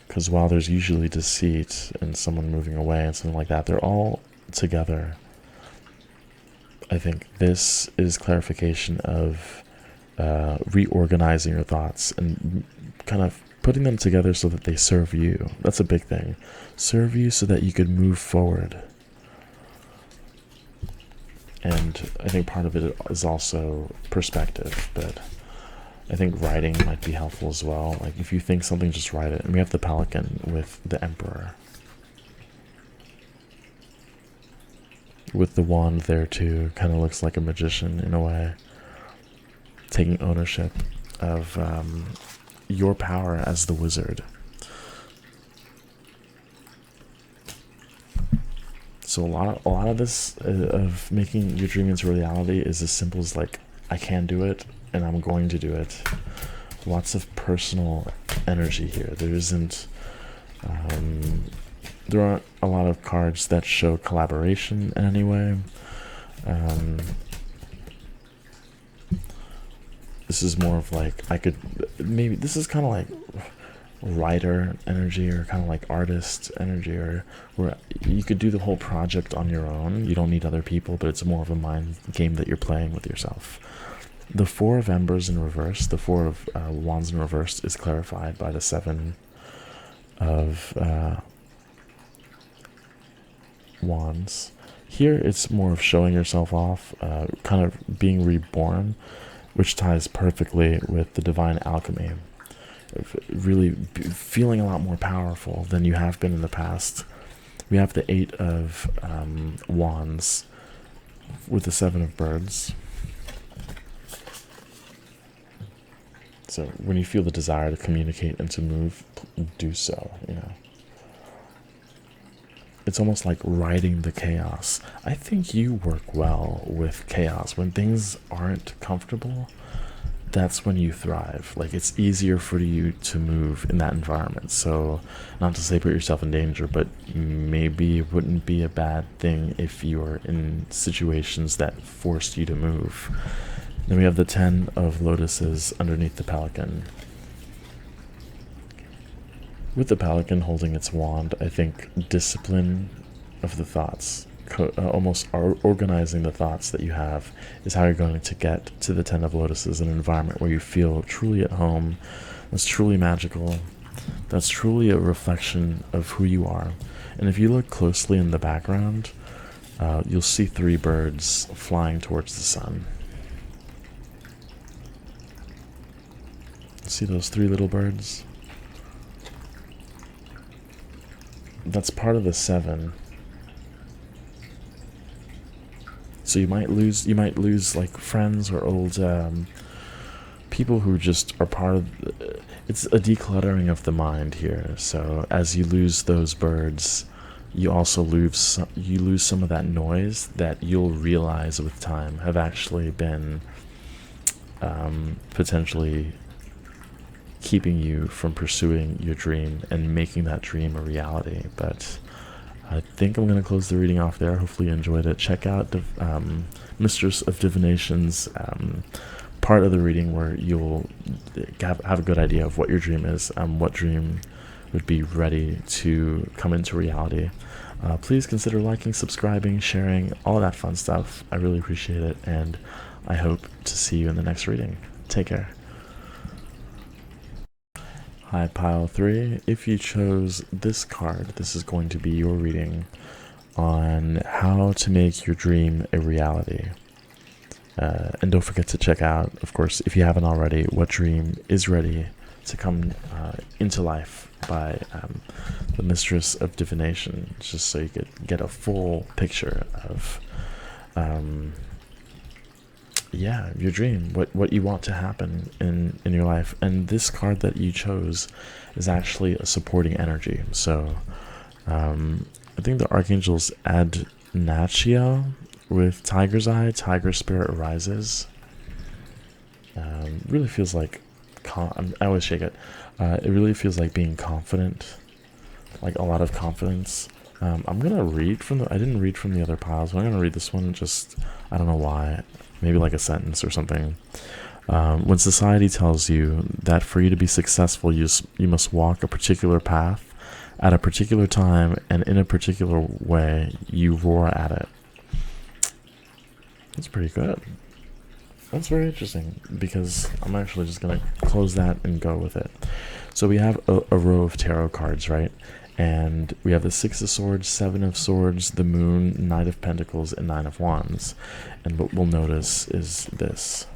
Because while there's usually deceit and someone moving away and something like that, they're all together. I think this is clarification of reorganizing your thoughts and kind of putting them together so that they serve you. That's a big thing. Serve you so that you could move forward. And I think part of it is also perspective, but I think writing might be helpful as well. Like, if you think something, just write it. And we have the Pelican with the Emperor, with the wand there too. Kind of looks like a magician in a way, taking ownership of your power as the wizard. So a lot of this of making your dream into reality is as simple as like, I can do it and I'm going to do it. Lots of personal energy here. There aren't a lot of cards that show collaboration in any way. This is more of like, maybe this is kind of like writer energy, or kind of like artist energy, or where you could do the whole project on your own. You don't need other people, but it's more of a mind game that you're playing with yourself. The Four of Embers in reverse, the Four of Wands in reverse, is clarified by the Seven of Wands. Here it's more of showing yourself off, kind of being reborn, which ties perfectly with the divine alchemy. Really feeling a lot more powerful than you have been in the past. We have the 8 of wands with the 7 of birds. So when you feel the desire to communicate and to move, do so, you know. It's almost like riding the chaos. I think you work well with chaos. When things aren't comfortable, that's when you thrive. Like, it's easier for you to move in that environment. So, not to say put yourself in danger, but maybe it wouldn't be a bad thing if you were in situations that forced you to move. Then we have the 10 of lotuses underneath the pelican. With the pelican holding its wand, I think discipline of the thoughts, almost organizing the thoughts that you have, is how you're going to get to the 10 of lotuses, an environment where you feel truly at home, that's truly magical, that's truly a reflection of who you are. And if you look closely in the background, you'll see 3 birds flying towards the sun. See those 3 little birds? That's part of the 7. So you might lose like friends or old people who just are part of it's a decluttering of the mind here. So as you lose those birds, you also lose some of that noise that you'll realize with time have actually been potentially keeping you from pursuing your dream and making that dream a reality. But I think I'm going to close the reading off there. Hopefully you enjoyed it. Check out the Mistress of Divination's part of the reading where you'll have a good idea of what your dream is, what dream would be ready to come into reality. Please consider liking, subscribing, sharing, all of that fun stuff. I really appreciate it, and I hope to see you in the next reading. Take care. Hi, Pile 3. If you chose this card, this is going to be your reading on how to make your dream a reality. And don't forget to check out, of course, if you haven't already, What Dream is Ready to Come into Life by the Mistress of Divination, just so you could get a full picture of yeah, your dream, what you want to happen in your life. And this card that you chose is actually a supporting energy. So I think the archangel's Adnacia with Tiger's Eye, Tiger Spirit Rises. Really feels like I always shake it. It really feels like being confident, like a lot of confidence. I'm gonna read from I didn't read from the other piles, but I'm gonna read this one. Just, I don't know why, maybe like a sentence or something. When society tells you that for you to be successful, you must walk a particular path at a particular time and in a particular way, you roar at it. That's pretty good. That's very interesting, because I'm actually just gonna close that and go with it. So we have a row of tarot cards, right? And we have the 6 of Swords, 7 of Swords, the Moon, Knight of Pentacles, and 9 of Wands. And what we'll notice is this.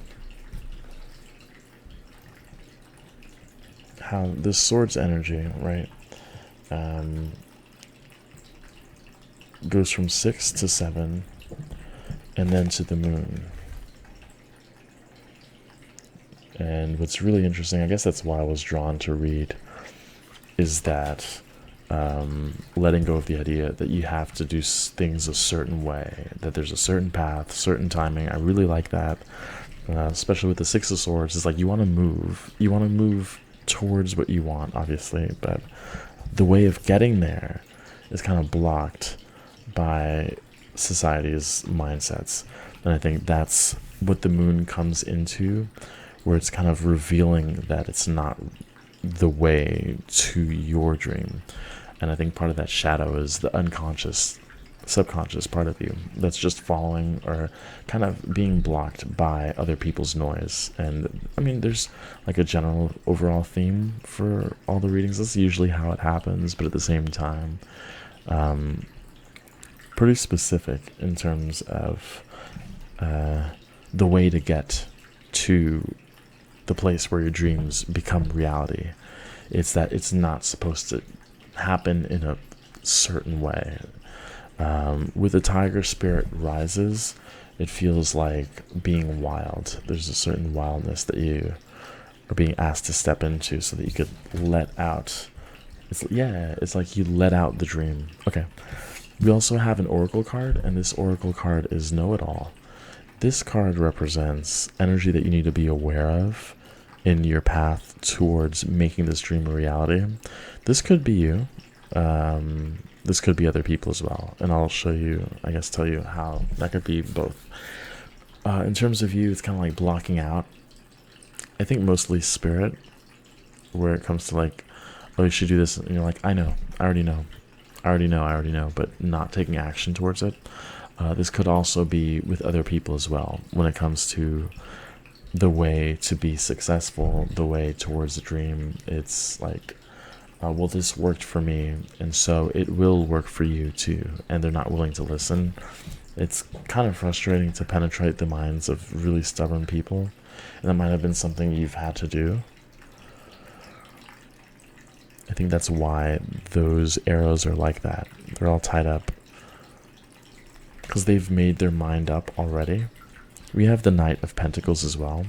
How this Swords energy, right, goes from 6 to 7, and then to the Moon. And what's really interesting, I guess that's why I was drawn to read, is that letting go of the idea that you have to do things a certain way, that there's a certain path, certain timing. I really like that, especially with the 6 of Swords. It's like you want to move towards what you want, obviously, but the way of getting there is kind of blocked by society's mindsets. And I think that's what the Moon comes into, where it's kind of revealing that it's not the way to your dream. And I think part of that shadow is the unconscious, subconscious part of you that's just following or kind of being blocked by other people's noise. And I mean, there's like a general overall theme for all the readings. That's usually how it happens, but at the same time, pretty specific in terms of the way to get to the place where your dreams become reality. It's that it's not supposed to happen in a certain way. With the tiger spirit rises, it feels like being wild. There's a certain wildness that you are being asked to step into so that you could let out. It's like you let out the dream. Okay. We also have an oracle card, and this oracle card is know-it-all. This card represents energy that you need to be aware of in your path towards making this dream a reality. This could be you. This could be other people as well. And I'll show you, I guess, tell you how that could be both. In terms of you, it's kind of like blocking out. I think mostly spirit, where it comes to like, oh, you should do this. And you're like, I know, I already know, but not taking action towards it. This could also be with other people as well, when it comes to the way to be successful, the way towards the dream. It's like, well, this worked for me, and so it will work for you too, and they're not willing to listen. It's kind of frustrating to penetrate the minds of really stubborn people, and that might have been something you've had to do. I think that's why those arrows are like that. They're all tied up because they've made their mind up already. We have the Knight of Pentacles as well.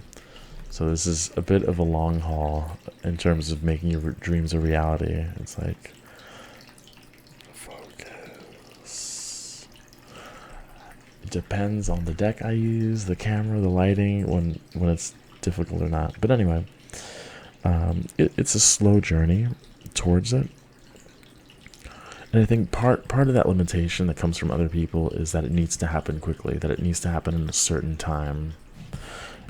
So this is a bit of a long haul in terms of making your dreams a reality. It's like, focus. It depends on the deck I use, the camera, the lighting, when it's difficult or not. But anyway, it's a slow journey towards it. And I think part of that limitation that comes from other people is that it needs to happen quickly, that it needs to happen in a certain time.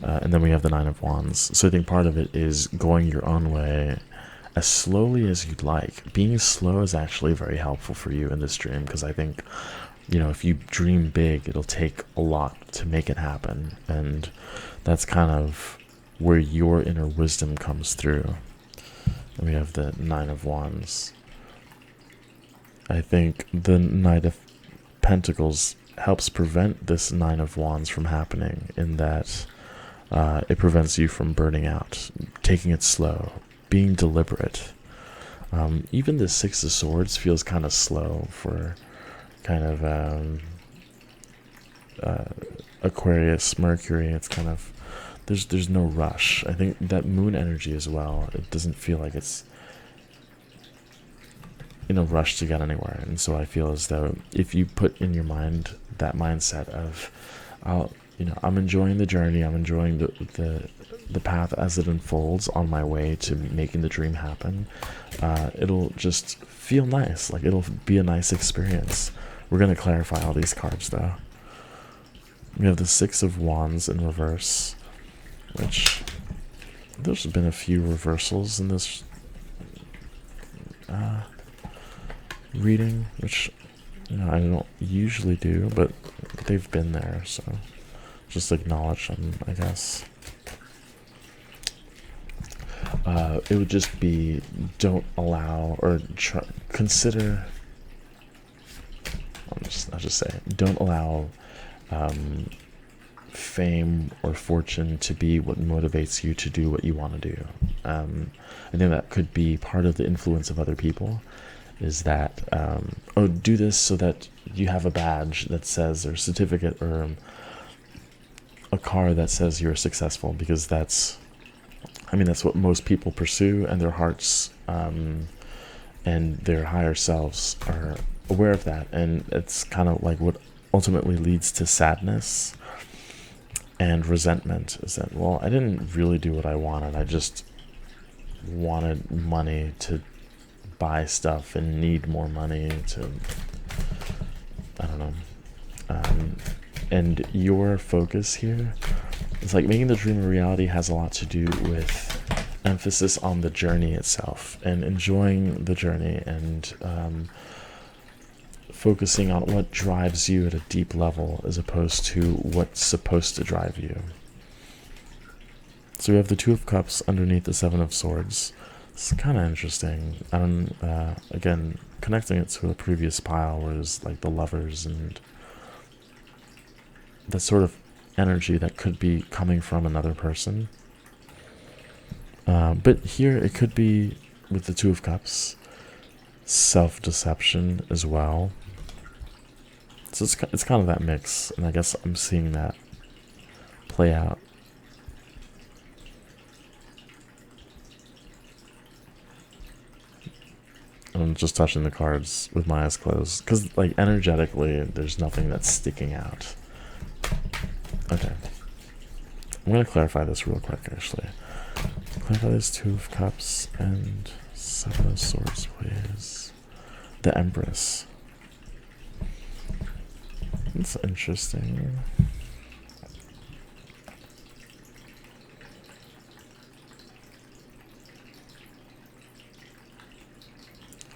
And then we have the Nine of Wands. So I think part of it is going your own way as slowly as you'd like. Being slow is actually very helpful for you in this dream, because I think, you know, if you dream big, it'll take a lot to make it happen. And that's kind of where your inner wisdom comes through. And we have the Nine of Wands. I think the Knight of Pentacles helps prevent this Nine of Wands from happening, in that it prevents you from burning out, taking it slow, being deliberate. Even the Six of Swords feels kind of slow for kind of Aquarius, Mercury. It's kind of, there's no rush. I think that moon energy as well, it doesn't feel like it's in a rush to get anywhere. And so I feel as though if you put in your mind that mindset of, I'm enjoying the journey, I'm enjoying the path as it unfolds on my way to making the dream happen, it'll just feel nice. Like, it'll be a nice experience. We're going to clarify all these cards though. We have the Six of Wands in reverse, which there's been a few reversals in this reading, which I don't usually do, but they've been there, so just acknowledge them, I guess. It would just be, don't allow or consider. I'll just say, don't allow fame or fortune to be what motivates you to do what you want to do. I think that could be part of the influence of other people. Is that, oh, do this so that you have a badge that says, or certificate, or a car that says you're successful, because that's what most people pursue, and their hearts and their higher selves are aware of that. And it's kind of like what ultimately leads to sadness and resentment, is that, well, I didn't really do what I wanted. I just wanted money to buy stuff and need more money to, I don't know. And your focus here is like making the dream a reality has a lot to do with emphasis on the journey itself and enjoying the journey, and focusing on what drives you at a deep level as opposed to what's supposed to drive you. So we have the Two of Cups underneath the Seven of Swords. It's kind of interesting. I don't, again, connecting it to a previous pile was like the lovers and that sort of energy that could be coming from another person. But here it could be with the Two of Cups, self-deception as well. So it's kind of that mix, and I guess I'm seeing that play out. I'm just touching the cards with my eyes closed, because like energetically there's nothing that's sticking out. Okay, I'm gonna clarify this real quick actually. Clarify this Two of Cups and Seven of Swords, please. The Empress. That's interesting.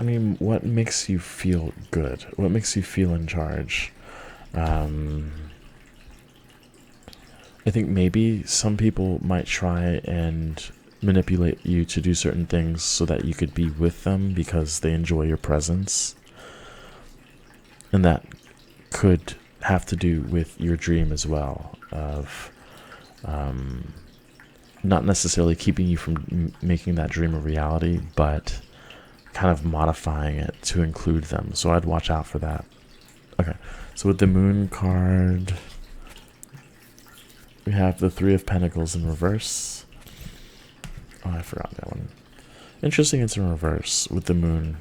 I mean, what makes you feel good? What makes you feel in charge? I think maybe some people might try and manipulate you to do certain things so that you could be with them because they enjoy your presence. And that could have to do with your dream as well, of not necessarily keeping you from making that dream a reality, but kind of modifying it to include them. So I'd watch out for that. Okay, so with the Moon card, we have the Three of Pentacles in reverse. Oh, I forgot that one. Interesting, it's in reverse with the Moon.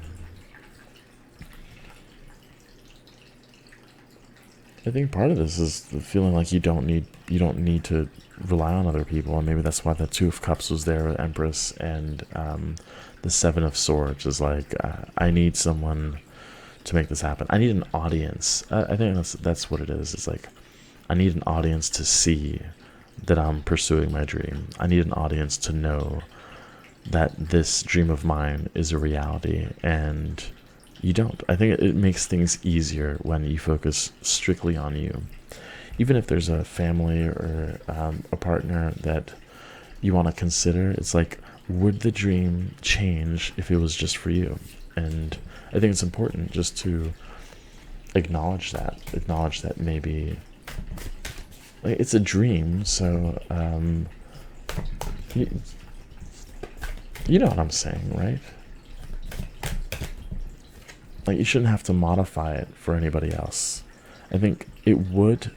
I think part of this is the feeling like you don't need to rely on other people, and maybe that's why the Two of Cups was there with Empress, and the Seven of Swords is like, I need someone to make this happen. I need an audience. I think that's what it is. It's like, I need an audience to see that I'm pursuing my dream. I need an audience to know that this dream of mine is a reality, and you don't. I think it makes things easier when you focus strictly on you. Even if there's a family or a partner that you want to consider, it's like, would the dream change if it was just for you? And I think it's important just to acknowledge that maybe, like, it's a dream, so you know what I'm saying, right? Like, you shouldn't have to modify it for anybody else. I think it would,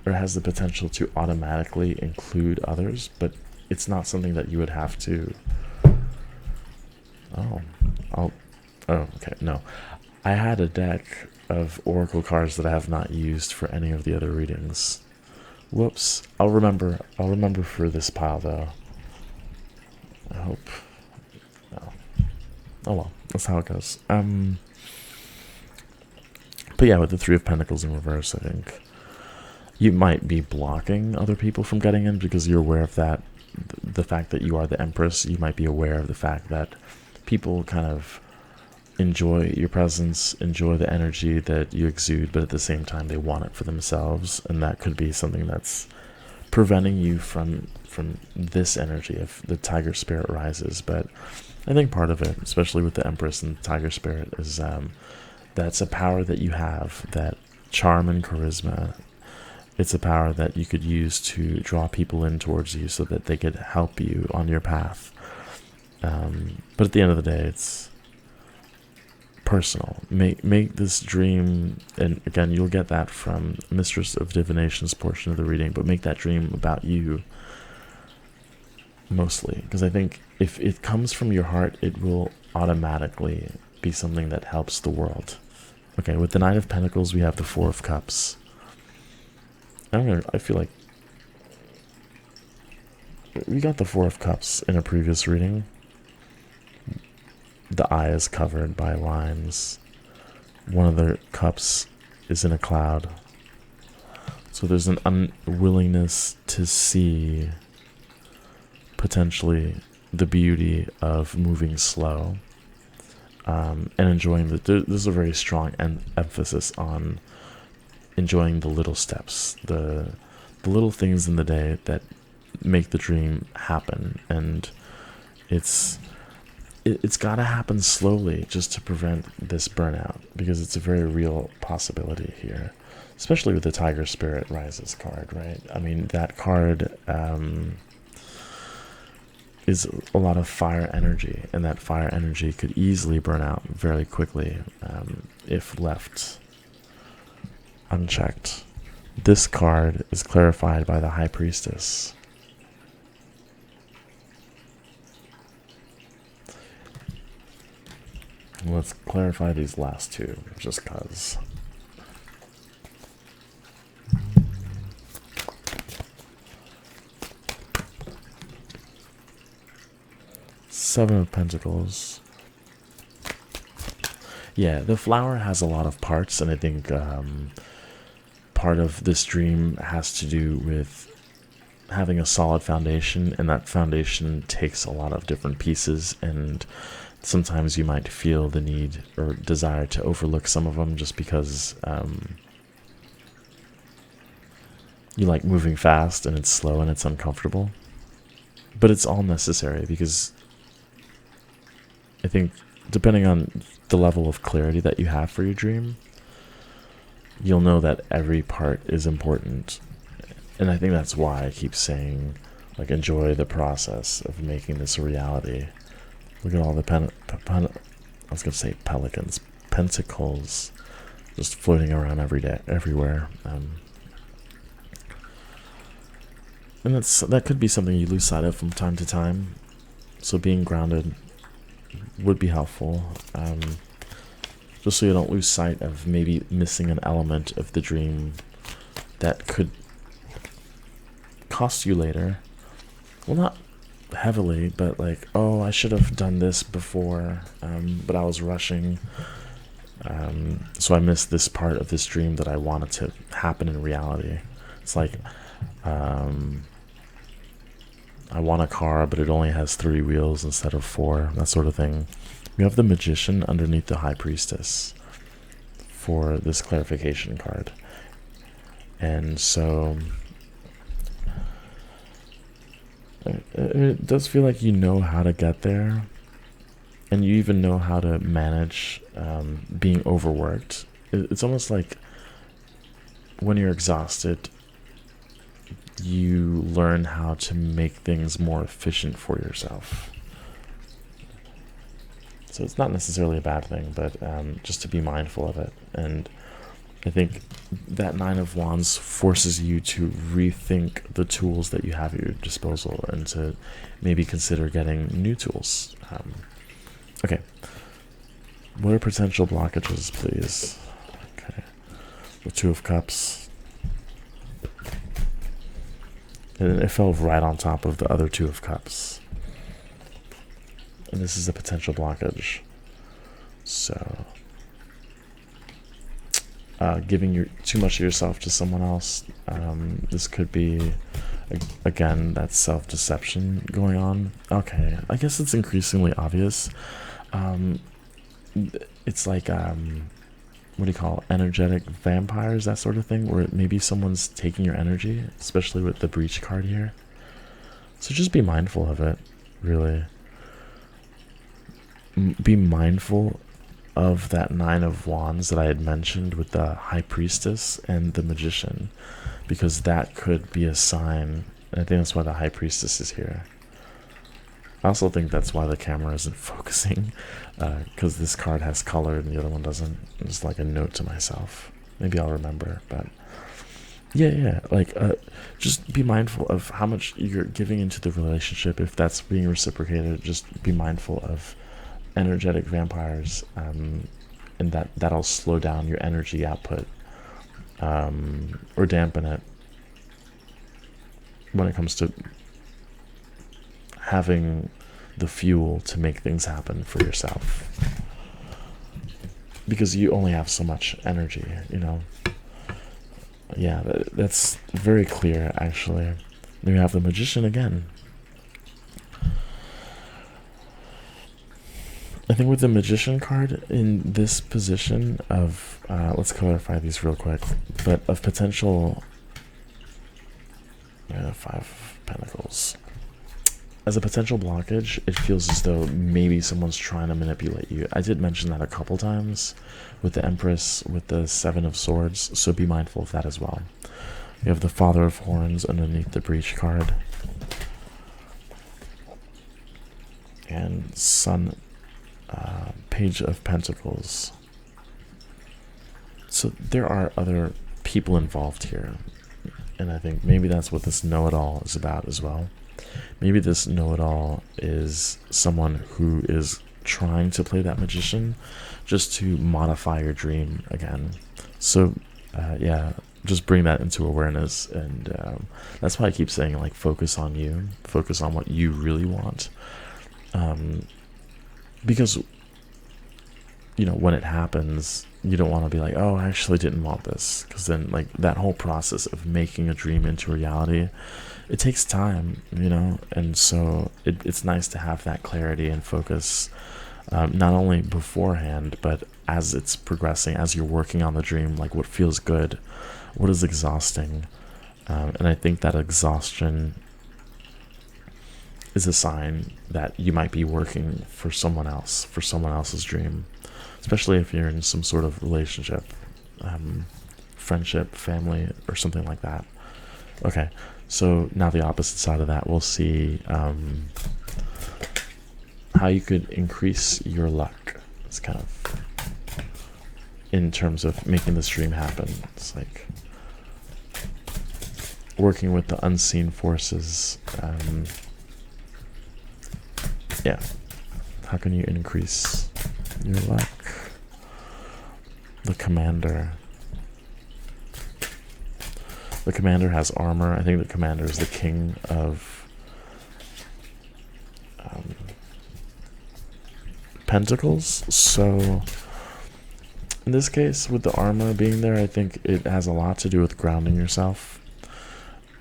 or has the potential to automatically include others, but it's not something that you would have to. Oh, okay, no. I had a deck of oracle cards that I have not used for any of the other readings. Whoops. I'll remember for this pile though. I hope. No. Oh well, that's how it goes. But yeah, with the Three of Pentacles in reverse, I think you might be blocking other people from getting in because you're aware of that. The fact that you are the Empress, you might be aware of the fact that people kind of enjoy your presence, enjoy the energy that you exude, but at the same time they want it for themselves, and that could be something that's preventing you from this energy if the Tiger Spirit rises. But I think part of it, especially with the Empress and the Tiger Spirit, is that's a power that you have, that charm and charisma. It's a power that you could use to draw people in towards you so that they could help you on your path. But at the end of the day, it's personal. Make this dream, and again, you'll get that from Mistress of Divination's portion of the reading, but make that dream about you mostly, because I think if it comes from your heart, it will automatically be something that helps the world. Okay, with the Nine of Pentacles, we have the Four of Cups. I feel like we got the Four of Cups in a previous reading. The eye is covered by lines. One of the cups is in a cloud. So there's an unwillingness to see potentially the beauty of moving slow, and enjoying there's a very strong emphasis on enjoying the little steps, the little things in the day that make the dream happen. And it's it's got to happen slowly just to prevent this burnout, because it's a very real possibility here, especially with the Tiger Spirit Rises card, right? I mean, that card is a lot of fire energy, and that fire energy could easily burn out very quickly if left unchecked. This card is clarified by the High Priestess. Let's clarify these last two, just cause. Seven of Pentacles. Yeah, the flower has a lot of parts, and I think part of this dream has to do with having a solid foundation, and that foundation takes a lot of different pieces, and sometimes you might feel the need or desire to overlook some of them just because you like moving fast and it's slow and it's uncomfortable. But it's all necessary, because I think depending on the level of clarity that you have for your dream, you'll know that every part is important. And I think that's why I keep saying, like, enjoy the process of making this a reality. Look at all the I was gonna say pelicans, pentacles, just floating around everywhere. And that could be something you lose sight of from time to time. So being grounded would be helpful, just so you don't lose sight of maybe missing an element of the dream that could cost you later. Well, not heavily, but like, oh, I should have done this before, but I was rushing, so I missed this part of this dream that I wanted to happen in reality. It's like, I want a car, but it only has 3 wheels instead of 4, that sort of thing. We have the Magician underneath the High Priestess for this clarification card. And so it does feel like you know how to get there, and you even know how to manage being overworked. It's almost like when you're exhausted, you learn how to make things more efficient for yourself. So it's not necessarily a bad thing, but just to be mindful of it. And I think that Nine of Wands forces you to rethink the tools that you have at your disposal, and to maybe consider getting new tools. Okay. What are potential blockages, please? Okay. The Two of Cups. And it fell right on top of the other Two of Cups. And this is a potential blockage. So, giving too much of yourself to someone else. This could be, again, that self-deception going on. Okay, I guess it's increasingly obvious. It's like, what do you call it? Energetic vampires, that sort of thing, where maybe someone's taking your energy, especially with the Breach card here. So just be mindful of it, really. Be mindful of that Nine of Wands that I had mentioned with the High Priestess and the Magician, because that could be a sign. And I think that's why the High Priestess is here. I also think that's why the camera isn't focusing, because this card has color and the other one doesn't. It's like a note to myself. Maybe I'll remember, but yeah, like, just be mindful of how much you're giving into the relationship. If that's being reciprocated, just be mindful of energetic vampires, and that'll slow down your energy output, or dampen it when it comes to having the fuel to make things happen for yourself, because you only have so much energy, you know. Yeah, that's very clear, actually. Then we have the Magician again. I think with the Magician card in this position of, let's clarify these real quick, but of potential, 5 of Pentacles. as a potential blockage, it feels as though maybe someone's trying to manipulate you. I did mention that a couple times with the Empress, with the Seven of Swords, so be mindful of that as well. You have the Father of Horns underneath the Breach card. And Sun, Page of Pentacles. So there are other people involved here. And I think maybe that's what this know-it-all is about as well. Maybe this know-it-all is someone who is trying to play that magician just to modify your dream again. So yeah, just bring that into awareness. And that's why I keep saying, like, focus on you, focus on what you really want. Because, you know, when it happens, you don't want to be like, oh, I actually didn't want this, because then, like, that whole process of making a dream into reality, it takes time, you know. And so it's nice to have that clarity and focus, not only beforehand, but as it's progressing, as you're working on the dream, like what feels good, what is exhausting. And I think that exhaustion is a sign that you might be working for someone else, for someone else's dream, especially if you're in some sort of relationship, friendship, family, or something like that. Okay, so now the opposite side of that, we'll see how you could increase your luck. It's kind of in terms of making this dream happen. It's like working with the unseen forces. Yeah, how can you increase your luck? The Commander. The Commander has armor. I think the Commander is the king of Pentacles. So in this case, with the armor being there, I think it has a lot to do with grounding yourself.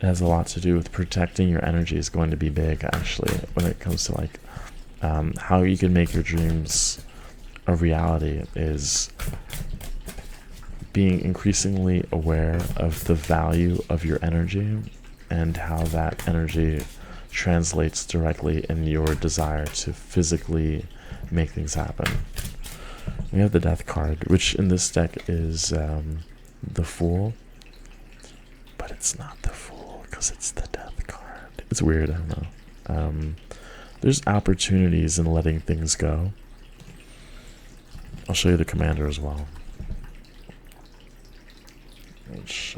It has a lot to do with protecting your energy. Is going to be big, actually, when it comes to, like, how you can make your dreams a reality. Is being increasingly aware of the value of your energy and how that energy translates directly in your desire to physically make things happen. We have the Death card, which in this deck is the Fool, but it's not the Fool because it's the Death card. It's weird, I don't know. There's opportunities in letting things go. I'll show you the Commander as well. Which,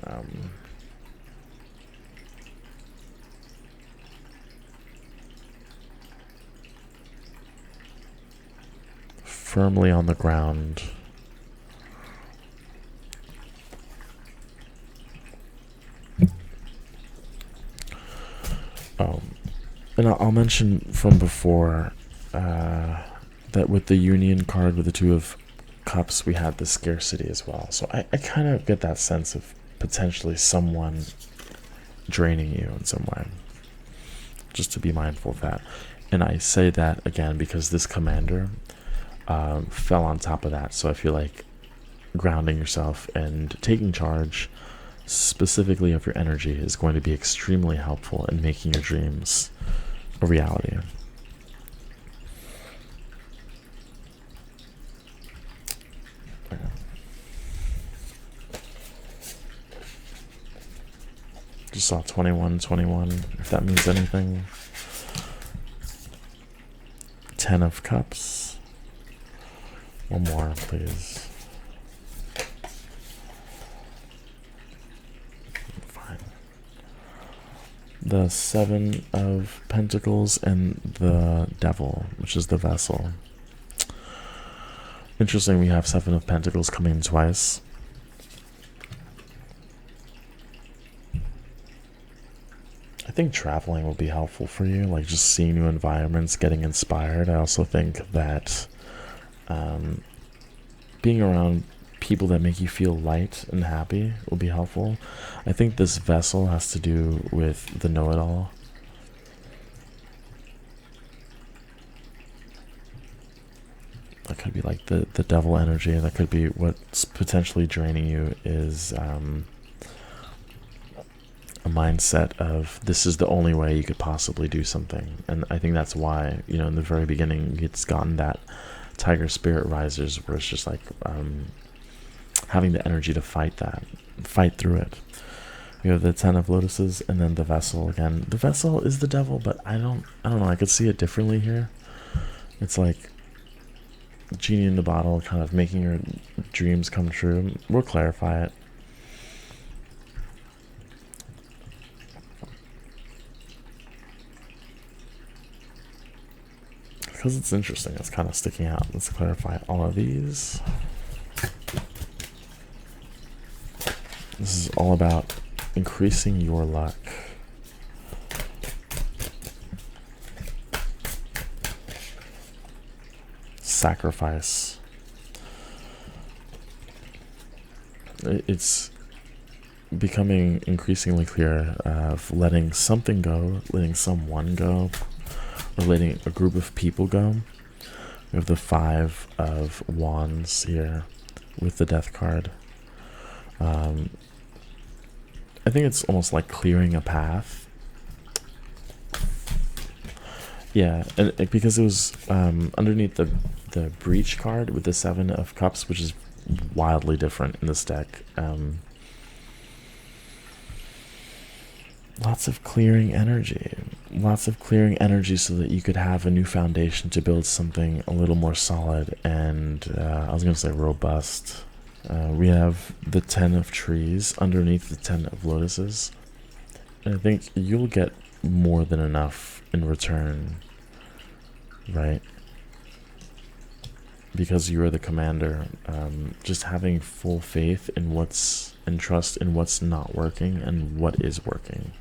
firmly on the ground. And I'll mention from before that with the Union card, with the Two of Cups, we had the Scarcity as well. So I kind of get that sense of potentially someone draining you in some way. Just to be mindful of that. And I say that again because this Commander fell on top of that. So I feel like grounding yourself and taking charge specifically of your energy is going to be extremely helpful in making your dreams a reality. Just saw 21, if that means anything. 10 of Cups. One more, please. Fine. The 7 of Pentacles and the Devil, which is the Vessel. Interesting, we have 7 of Pentacles coming twice. I think traveling will be helpful for you, like just seeing new environments, getting inspired. I also think that being around people that make you feel light and happy will be helpful. I think this Vessel has to do with the know-it-all. That could be like the devil energy. That could be what's potentially draining you is a mindset of this is the only way you could possibly do something. And I think that's why, you know, in the very beginning it's gotten that tiger spirit risers where it's just like having the energy to fight through it. We have the 10 of lotuses and then the vessel again. The vessel is the devil, but I don't know, I could see it differently here. It's like genie in the bottle, kind of making your dreams come true. We'll clarify it. Because it's interesting, it's kind of sticking out. Let's clarify all of these. This is all about increasing your luck. Sacrifice. It's becoming increasingly clear of letting something go, letting someone go, or letting a group of people go. We have the 5 of wands here with the death card. I think it's almost like clearing a path. Yeah, and because it was underneath the breach card with the 7 of cups, which is wildly different in this deck. Lots of clearing energy. Lots of clearing energy so that you could have a new foundation to build something a little more solid and, I was going to say robust. We have the 10 of trees underneath the 10 of lotuses. And I think you'll get more than enough in return, right? Because you are the commander. Just having full faith in and trust in what's not working and what is working.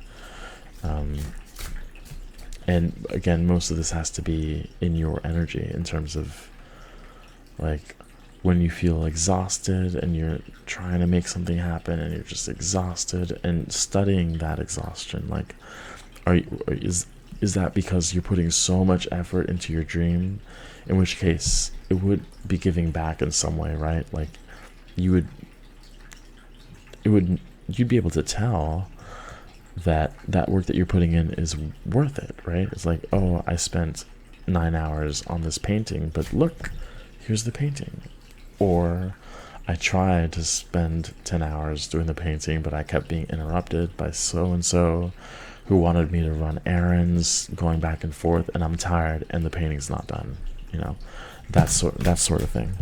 And again, most of this has to be in your energy in terms of like when you feel exhausted and you're trying to make something happen and you're just exhausted, and studying that exhaustion. Like, is that because you're putting so much effort into your dream, in which case it would be giving back in some way, right? Like you'd be able to tell that work that you're putting in is worth it, right? It's like, oh, I spent 9 hours on this painting, but look, here's the painting. Or I tried to spend 10 hours doing the painting, but I kept being interrupted by so-and-so who wanted me to run errands, going back and forth, and I'm tired and the painting's not done, you know, that sort of thing.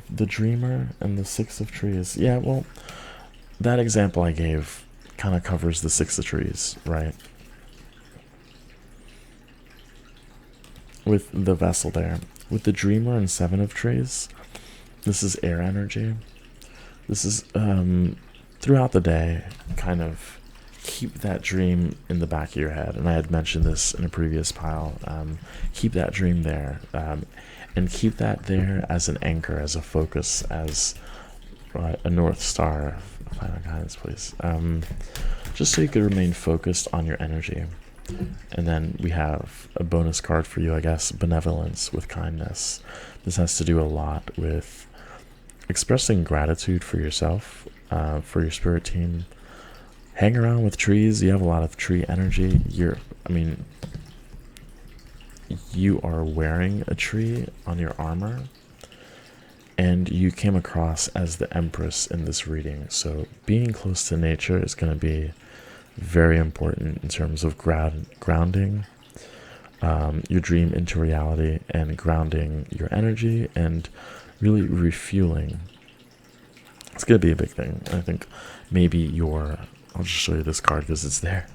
The dreamer and the 6 of trees. Yeah, well, that example I gave kind of covers the 6 of trees, right? With the vessel there. With the dreamer and 7 of trees, this is air energy. This is throughout the day, kind of keep that dream in the back of your head. And I had mentioned this in a previous pile. Keep that dream there, and keep that there as an anchor, as a focus, as a North Star. Final guidance, please. Just so you could remain focused on your energy. And then we have a bonus card for you, I guess, benevolence with kindness. This has to do a lot with expressing gratitude for yourself, for your spirit team. Hang around with trees. You have a lot of tree energy. You are wearing a tree on your armor, and you came across as the Empress in this reading. So being close to nature is going to be very important in terms of grounding your dream into reality, and grounding your energy, and really refueling. It's going to be a big thing. I think maybe I'll just show you this card because it's there.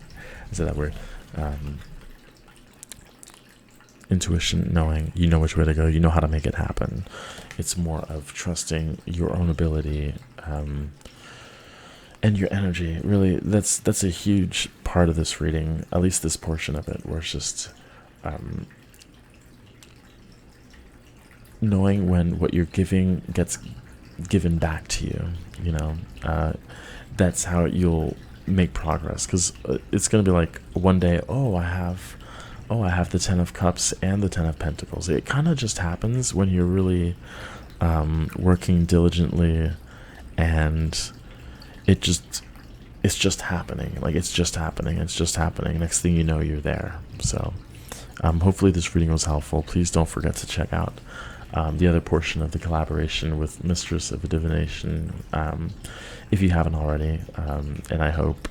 Is that word? Intuition, knowing, you know which way to go, you know how to make it happen. It's more of trusting your own ability, and your energy. Really, that's a huge part of this reading, at least this portion of it, where it's just knowing when what you're giving gets given back to you, you know. That's how you'll make progress, because it's going to be like one day, I have the 10 of cups and the 10 of pentacles. It kind of just happens when you're really working diligently, and it just it's just happening. Like, it's just happening. It's just happening. Next thing you know, you're there. So hopefully this reading was helpful. Please don't forget to check out the other portion of the collaboration with Mistress of Divination if you haven't already. And I hope